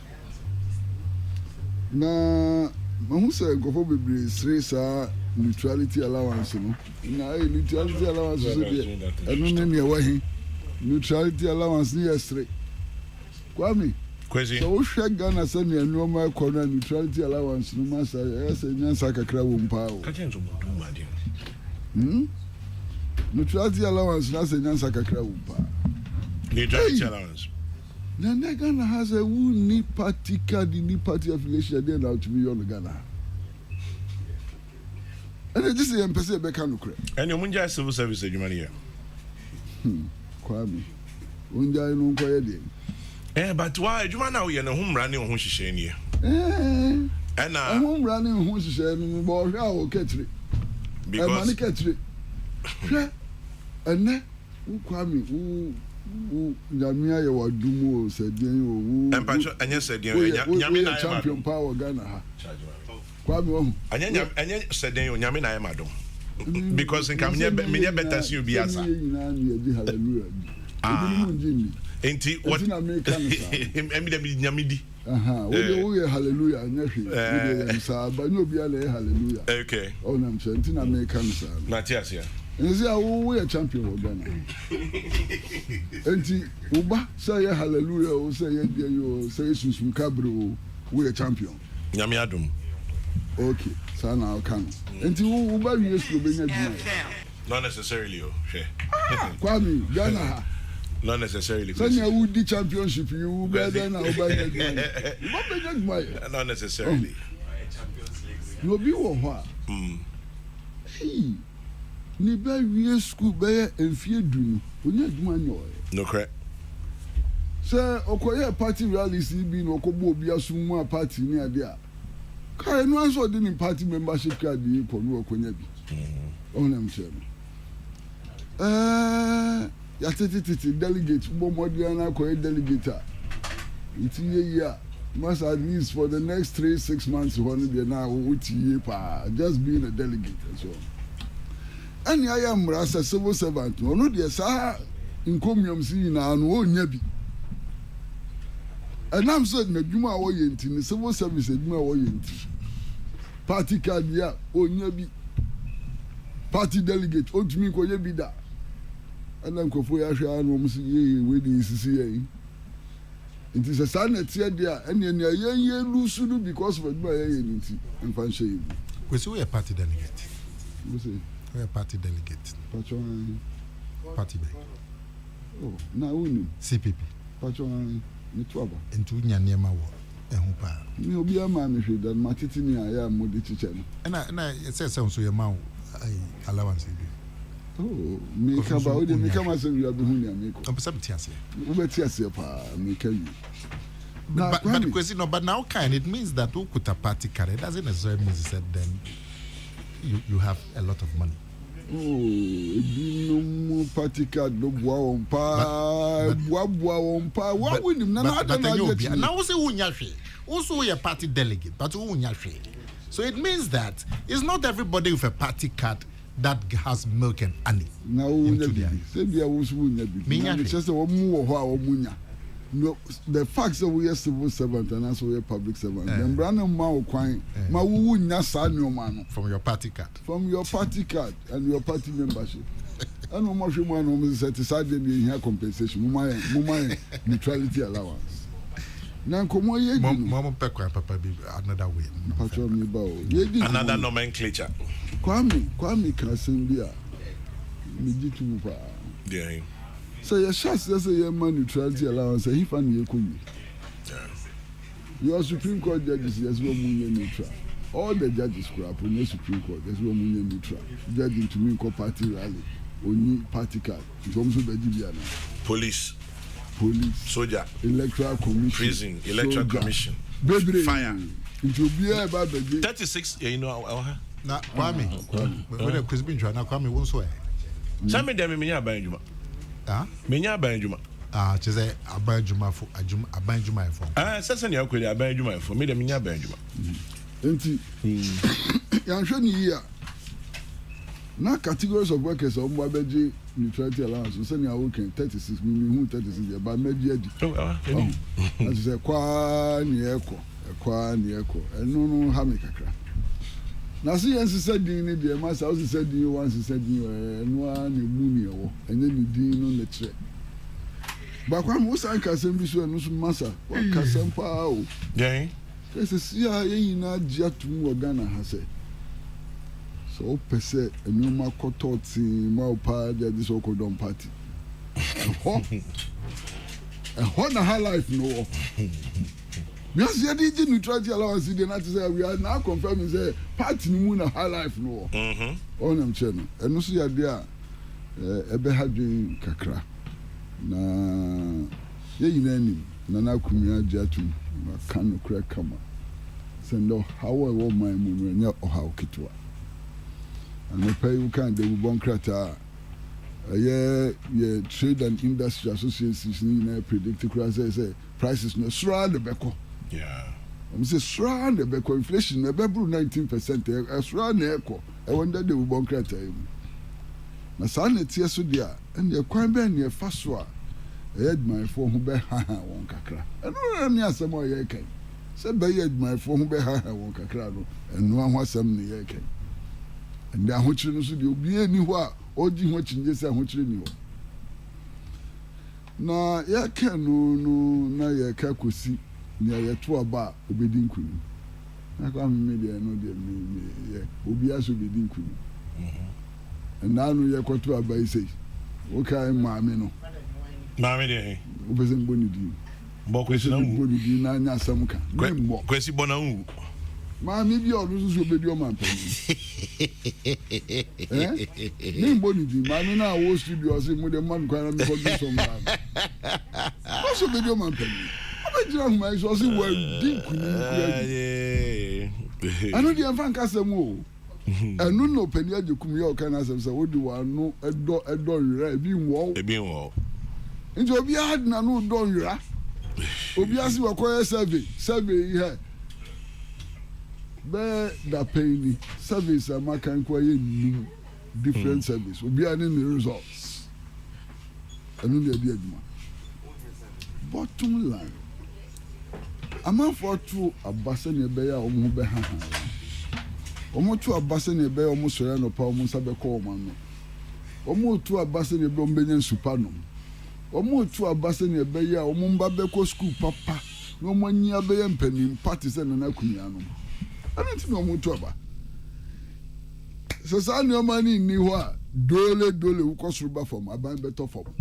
na mahu say gofo bebre stressa neutrality allowance no na neutrality allowance so de enu ne wa hi neutrality allowance ni yesterday kwami kwezi so wo hwe Ghana se ne enu ma ko na neutrality allowance no ma say nyansa kakra wo mpa o ka chen so bu ma de neutrality allowance na say nyansa kakra wo mpa neutrality allowance na Ghana has a ni party card, ni party affiliation there now to be on Ghana. And this is emphasis be kan ukre. And you civil service adwuma here. Kwame. Unja no nkoye de. But why adwuma na wo ye ne ho mra ne ho hihye ne. And na ho mra ne ho hihye ne bo hwa o ketri. Because mani ketri. Hwa ene Kwame nyamia ye wadumu o sedien o empacho anya sedien nyame na champion power Ghana ha Kwame anya said then nyame na madom because in kam me better see you be asa hallelujah enti what emi dem nyame di we hallelujah nyahwe sa ba no bia le hallelujah okay nam senti na me kan sa na tias ya nzi a we champion of Ghana enti uba say hallelujah o say ye yo say susum kabro we champion nyame adom okay so now kan enti uba we school be nya not necessarily Kwame Ghana not necessarily so you would the championship you better now uba not necessarily no be wo ho hey ni ba wie school be enfie dunu onya adwuma nyo no correct sɛ okoye party rallies bi no okobo obi asum a party ni ade a kai no anso de ni party membership card yi ko no okonya bi onam chem ya titi delegate bo modern na ko delegate a iti ye must at least for the next 3-6 months one dey now uti pa just being a delegate and so and I am rasa civil servant no dey sa incomium si na no onya bi and I'm saying na dwuma wo yenti ni civil service dwuma wo yenti party card ya onya bi party delegate ontumi ko ye bi da and then ko fo ya hwa no msi ye we di sisi ye it is a sanity there and ye lose because of dwuma ye yenti mfa hye yi we say party delegate we say we party delegate party bank oh na unu CPP patron ni tuaba into nya niema wo ehun pa ni obi ama me hwe dan matiti ni aya modi chiche no na say so ye ma allowance bi oh me ka ba odi me ka ma se wi abehu ni ameko am pesa ase wo beti ase pa me ka yi but the question no but now kind it means that who could a party card it doesn't necessarily mean that then you have a lot of money. Oh, no party card no boa on pa what win him na now we say unya hwe also your party delegate but unya hwe so it means that it's not everybody with a party card that has milk and honey now unya say bia wo so unya bi na just say wo mu wo ho a wo munya no the facts that we are civil servant and also we are public servant them brand ma wo kwan ma wo unya sa nyoma no from your party card and your party membership and no more shemo no me say decide dey here compensation mo my neutrality allowance na komo ye di mo pekwa papa bi another way patro me ba o ye di another nomenclature kwame kasen bia me di tu pa yeah. So your shots say your man neutrality allowance he fan ye koyi. Your Supreme Court judges yes we munye neutral. All the judges crap on your Supreme Court yes we munye neutral. Judging to me ko party rally only party card. So so be bia na. Police, soldier, electoral commission, prison, electoral commission, fire. It will be about 36 you know na Kwame we dey Chris Binchwa na Kwame won so e. Same dem me nya ban djuma. Menya abanjuma cheze abanjuma fo abanjuma efo sese ne akweli abanjuma efo me de menya abanjuma enti ya hwe ni ya na categories of workers o mo abeji neutrality allowance so ne awo ken 36 mi hu 36 ba meji adi as say kwa ni eko enu no ha me kakra na si yensi said ni de masa o said you once said you enu a na mu ni ewo enye ni din no na kire ba kwa mo san ka sem bi so enu so masa wa ka sem pa o yeah kese si a yin na dia tum wo Ghana ha se so pese enu ma koto ti ma pa de this so called party na high life no yes, you did neutrality allowance. They not say we are now confirming say party ni na high life no. On them channel. And no see there ebe hadwin kakra. Na ye yinani na kumia jatu na kan kra kama. Sendo how we my mu nya oha okitwa. And me pay you can dey bon krata. Yeah, trade and industry association na predict say prices no sra the beko. Yeah. I'm say sra na be inflation na be bru 19%. Sra na eko. E wonder they will bankrata him. Na sa na tie so dia, and ye kwan be na fa so a adwumayɛfoɔ ho bɛhaha wɔn kakra ɛno ne asɛm a yɛreka sɛ bɛyɛ adwumayɛfoɔ ho bɛhaha wɔn kakra no ɛno ho asɛm ne yɛreka ɛnde ahokyere no so deɛ obiara ni hɔ a ɔgye ho akyinye sɛ ahokyere ni hɔ na yɛka no na yɛka kɔsi nea yɛto aba a obɛdi nkunim na kwa me deɛ no deɛ me obiara so bɛdi nkunim ɛnaa no yɛkɔto aba yi sɛ wokae maame no maame de o bɛ se n bɔ ni di bɔ kwesi na wu bɔ ni di na nya asɛm kan ne mbɔ kwesi bɔ na wu maame bi ɔno nso bɛ di ɔma mpɛni ne mbɔ ni di maame na awo studio ɔsi mu de mma nkwa na mi kɔ di sɔm maame ɔso bɛ di ɔma mpɛni ɔbɛ gyina ahoma yi so ɔsi wɔ di nkuni nkura yi ɛno deɛ nfa nkasɛm o ɛno na ɔpɛni agye kum yɛ ɔka na asɛm sɛ wodi wɔ ano ɛdɔ nwera ebi nwɔ nti obi adina no do nwira obi asi wakoye survey here be da payni service amaka nkoye ni different service obi ani the results anu de bi aduma bottom line amanfo to abase ne be ya omo be ha omo to abase ne be omo sore no pa omo nsa be ko omo no omo to abase ne be omo benya nsupa no omo tu abase ne be ya omo mba be ko school papa no mo nyia be ya mpanim party se na kunya no ani ti no mo tu aba so sa ne o mani ni ho a dole wo ko suru ba form aban be to form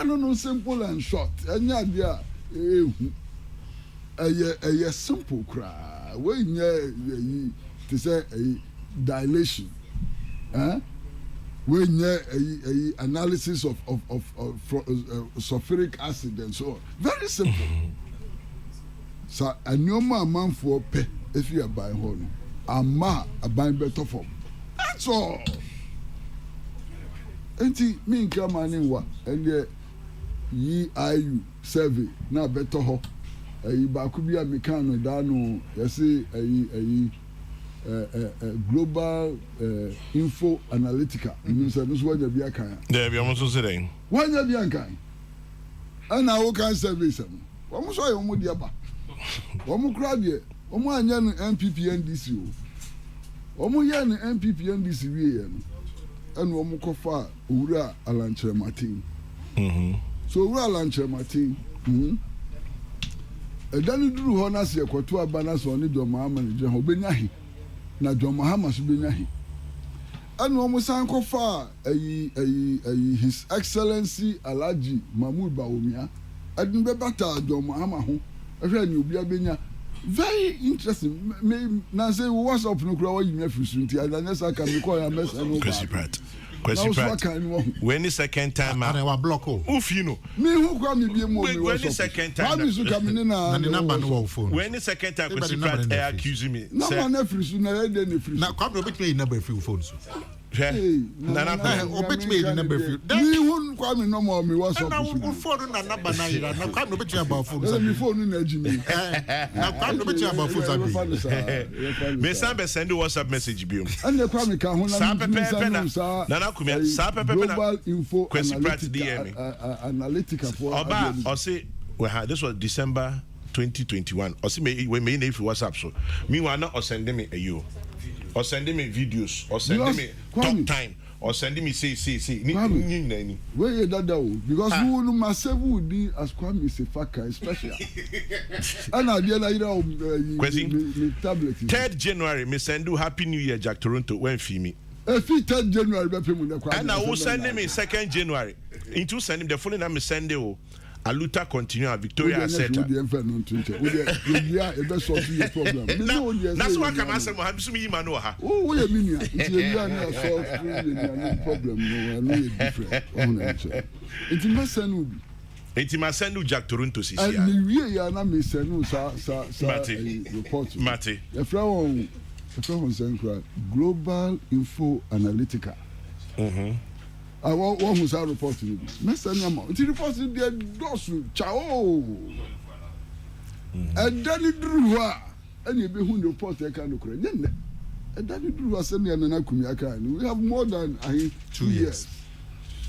ano no simple and short anya dia ehu eye simple kra we nya ti say dilation we nya analysis of sulfuric acid and so on. Very simple. So anyoma amanfo pe efi aban ho no ama aban better form. That's all. Enti me nka mani wa ende yi ayu survey na better ho ba ku bia mekano da no yesi global info analytica so wanya bia kan there be almost so then wanya bia kan ana wo kan service am wo so ye wo dia ba wo mo kra de wo mo anya no MPPNDC o mo ye no MPPNDC wie ye no ana wo mo kofa owura Alanche Martin so owura Alanche Martin edani duru ho na se ekoto aba na so ne do ma manager ho benya hi na John Mahama so benya hi anu omo san ko fa his excellency Alhaji Mahmoud Bawumia adin be bata John Mahama ho ehwe ni obi abenya very interesting me na say WhatsApp no kura wa yimi afisunti adanya saka me call ya message no Question when the second time I wa block o ufino me who kwa me bi mo when the second time me so come na the number no phone when the second time question accuse me no na frisu na e dey na frisu na kwa bro me number free phone so na obet me number free me who kwa me no more me WhatsApp na phone na number na ira na kwa no bet me about phone so me phone na ji me na kwa no bet me about phone sabi me sambe send WhatsApp message bi and kwa me ka ho na na kumia sa pepe na global info analytica for oba o say we had this was December 2021 o say we may na if WhatsApp so meanwhile na o send me you or send me videos or send me talk time or send me say ni where you that because who no myself would be as Kwame is a fucker special and I did like tablet 3rd January me send you happy new year Jack Toronto when me if 3rd January be pay me and I will send me 2nd January into send him the following na me send you Aluta continue Victoria Center. That's why come answer Mohammed Sumi Mano ha. Oh, we mean you are not solve problem no different. It must send Enti masenu Jack Toronto sisi ya. And we ya na me senu sa report. Mate. The from Central Global Info Analytica. I want who say report to me. Me send am. It report there dosu chao. ɛda ne duru hɔ a ɛna ebehu ne report ɛka no kora nyɛ nnɛ ɛda ne duru hɔ asɛm yɛ Nana Akumi aka no we have more than 2 years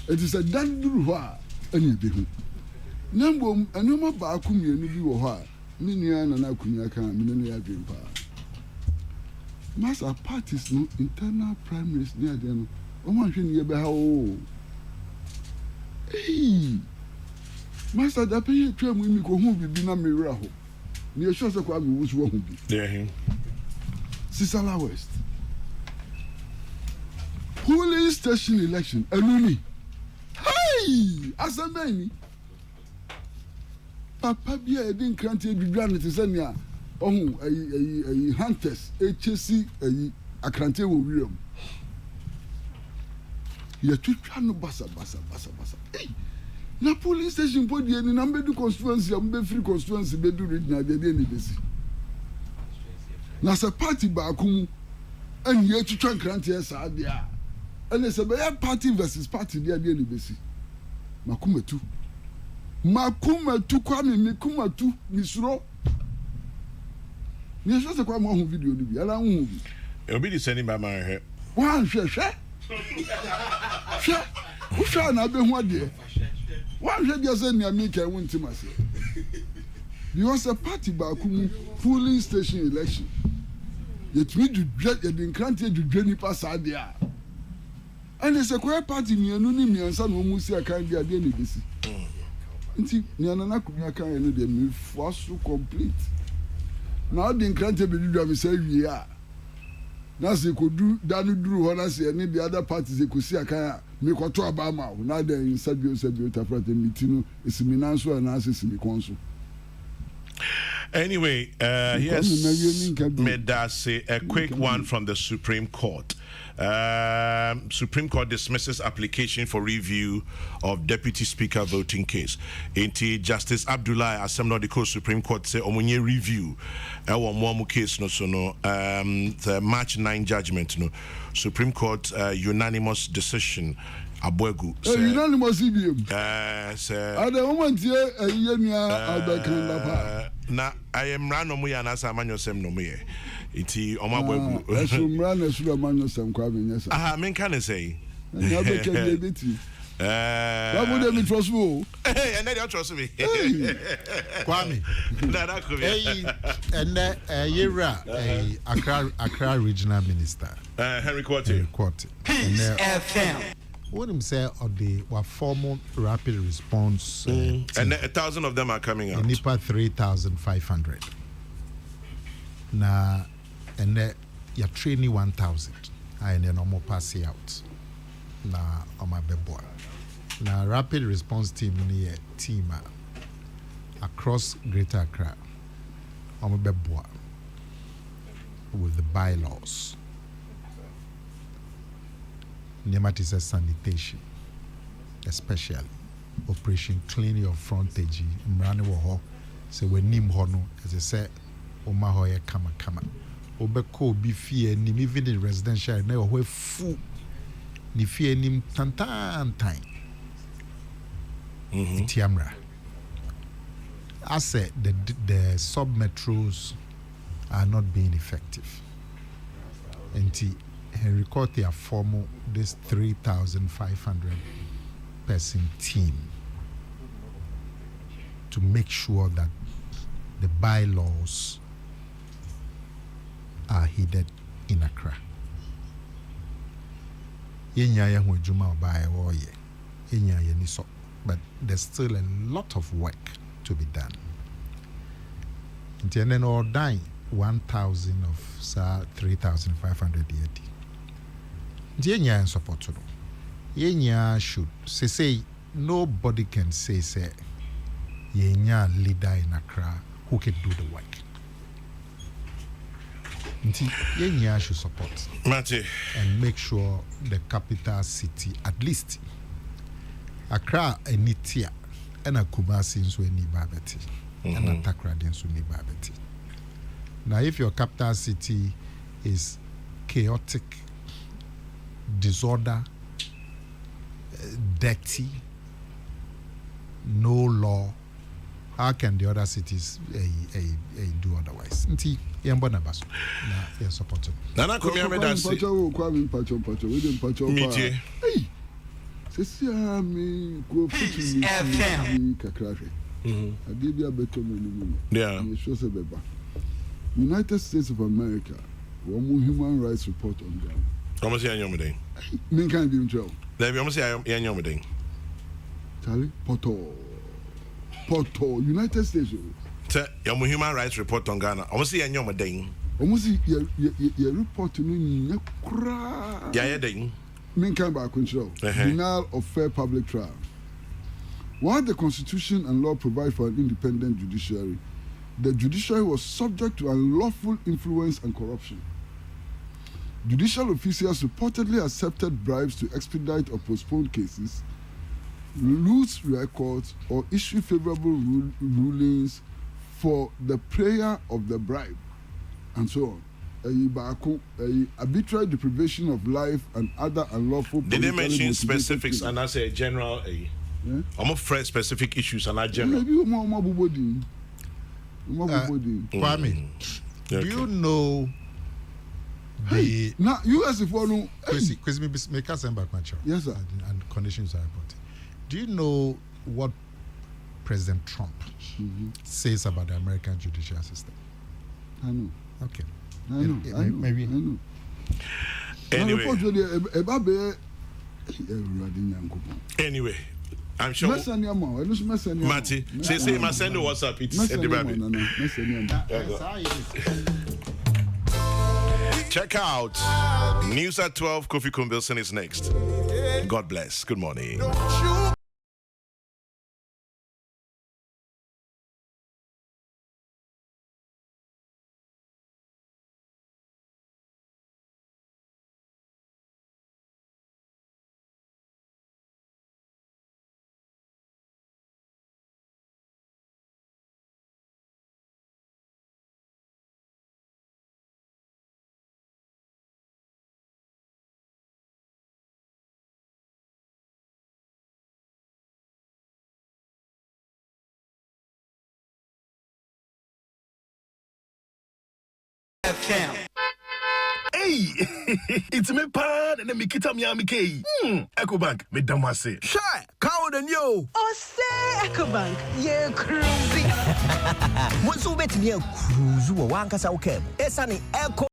it is ɛda ne duru hɔ a ɛna ebehu na mbom ɛnoma baako mmienu bi wɔ hɔ a ne nua Nana Akumi aka me ne no yɛ adwen paa master parties no internal primaries ne ade no ɔmo ahwɛ ne yɛ bɛha o master da pay twa mu mi ko hu bibi na me wura ho ne yɛ sɛ kwa me wusu wo hu bi Sisala West polling station election aluni hey asambani papa bia e din krante dudwa ne te sɛ nea ɔhu ayi hunters echesi ayi akrante wɔ wiram yɛ twitwa no basa hey na polling station podi ni na mbedu constituency ambe free constituency bedu regional de ni besi na se party ba akum ani ye twitwa nkrante esa de a ene se be party versus party de ni besi makumatu kwa me kumatu misuro ni so se kwa mo hu video ni bi ala hu bi e obi di send ba ma he wan hwehwe hwehwe na be hu ade one should just say Niamika won't timase. Because a party back polling station election. Yet we do dread the incranted to journey pass idea. And it's a quiet party me and me and son who see a kind of idea. Nti Nana Akumi aka no dey me force so complete. Now the incranted be do am say we are. Na se ko do danu duru ho na se any the other parties e ko see aka me kwato abama na da insabio tafrate mitino esimina so na asesimi konso. Anyway, yes, Medase, a quick one from the Supreme Court. Supreme Court dismisses application for review of Deputy Speaker voting case. Inti Justice Abdullah Assembled the Court Supreme Court say omunye review one case no so no the March 9 judgment no Supreme Court unanimous decision Abwegu unanimous EBM say at the moment here na I am rano mu ya na sa manyo sem no mu ye iti omabwegu eso mra na su manyo sem kwa benyesa aha men kan say na be ke dey beti Babu de mi trust me. Hey, and they trust me. Kwame. Nana Akumi. Hey, Yera, Accra Regional Minister. Henry Quarty. Peace FM. What him say of the formal rapid response and 1,000 of them are coming out. Nipa 3,500. Na and you're training 1,000. And then no more pass out. Na my beboa. Na rapid response team ni team across Greater Accra. My beboa with the bylaws. Nemati says sanitation, especially Operation Clean Your Frontage. Mrani woho se we nim hono as I say oma hoye kama. Obeko bi fie nim even in residential na we fu ni fie nim tantan. Tiamra. I said the sub-metros are not being effective. And Henry Court are formal this 3,500 person team to make sure that the bylaws are heeded in Accra. But there's still a lot of work to be done. And then all dying 1,000 of 3,500 yet. Yenya and support to Yenya should say nobody can say Yenya leader in Accra who can do the work. Yenya should support and make sure the capital city at least Accra and Nitia and Kumasi so any babeti and Atakra then so babeti. Now if your capital city is chaotic, disorder, dirty, no law, how can the other cities do otherwise? Nti yembo na baso na ye support. Nana come here that say. Metie. Hey. Sesi me go fit me kakrahwe. Ade bia beto me no. Yeah. Me show say beba. United States of America, one human rights report on Ghana. Como se anyom den? Men kan be intro. There be almost anyom den. Charlie Porto United States. Say your human rights report on Ghana. Almost see anyom den. Almost your report no nyakra. Yeah den. Men kan ba control. Denial of fair public trial. While the Constitution and law provide for an independent judiciary, the judiciary was subject to unlawful influence and corruption. Judicial officials reportedly accepted bribes to expedite or postpone cases, lose records, or issue favorable rulings for the prayer of the bribe, and so on. Arbitrary deprivation of life and other unlawful. Did they mention specifics and I say general? I'm afraid specific issues and not general. Kwame, do you know the now US if one no Chris make us send back my child. Yes sir. And conditions are important. Do you know what President Trump says about the American judicial system? I know. Okay. I know. Maybe. I know. Anyway, I'm sure. Matty, say my send WhatsApp. It's the baby. Check out News at 12. Kofi Kumbilson is next. God bless. Good morning. Hey, it's me pan and me kita mi amike. EcoBank me damase. Shy, cow than you. Oh, say EcoBank, yeah, cruising. Once you bet me a cruise, one casa okay. Esani Eco.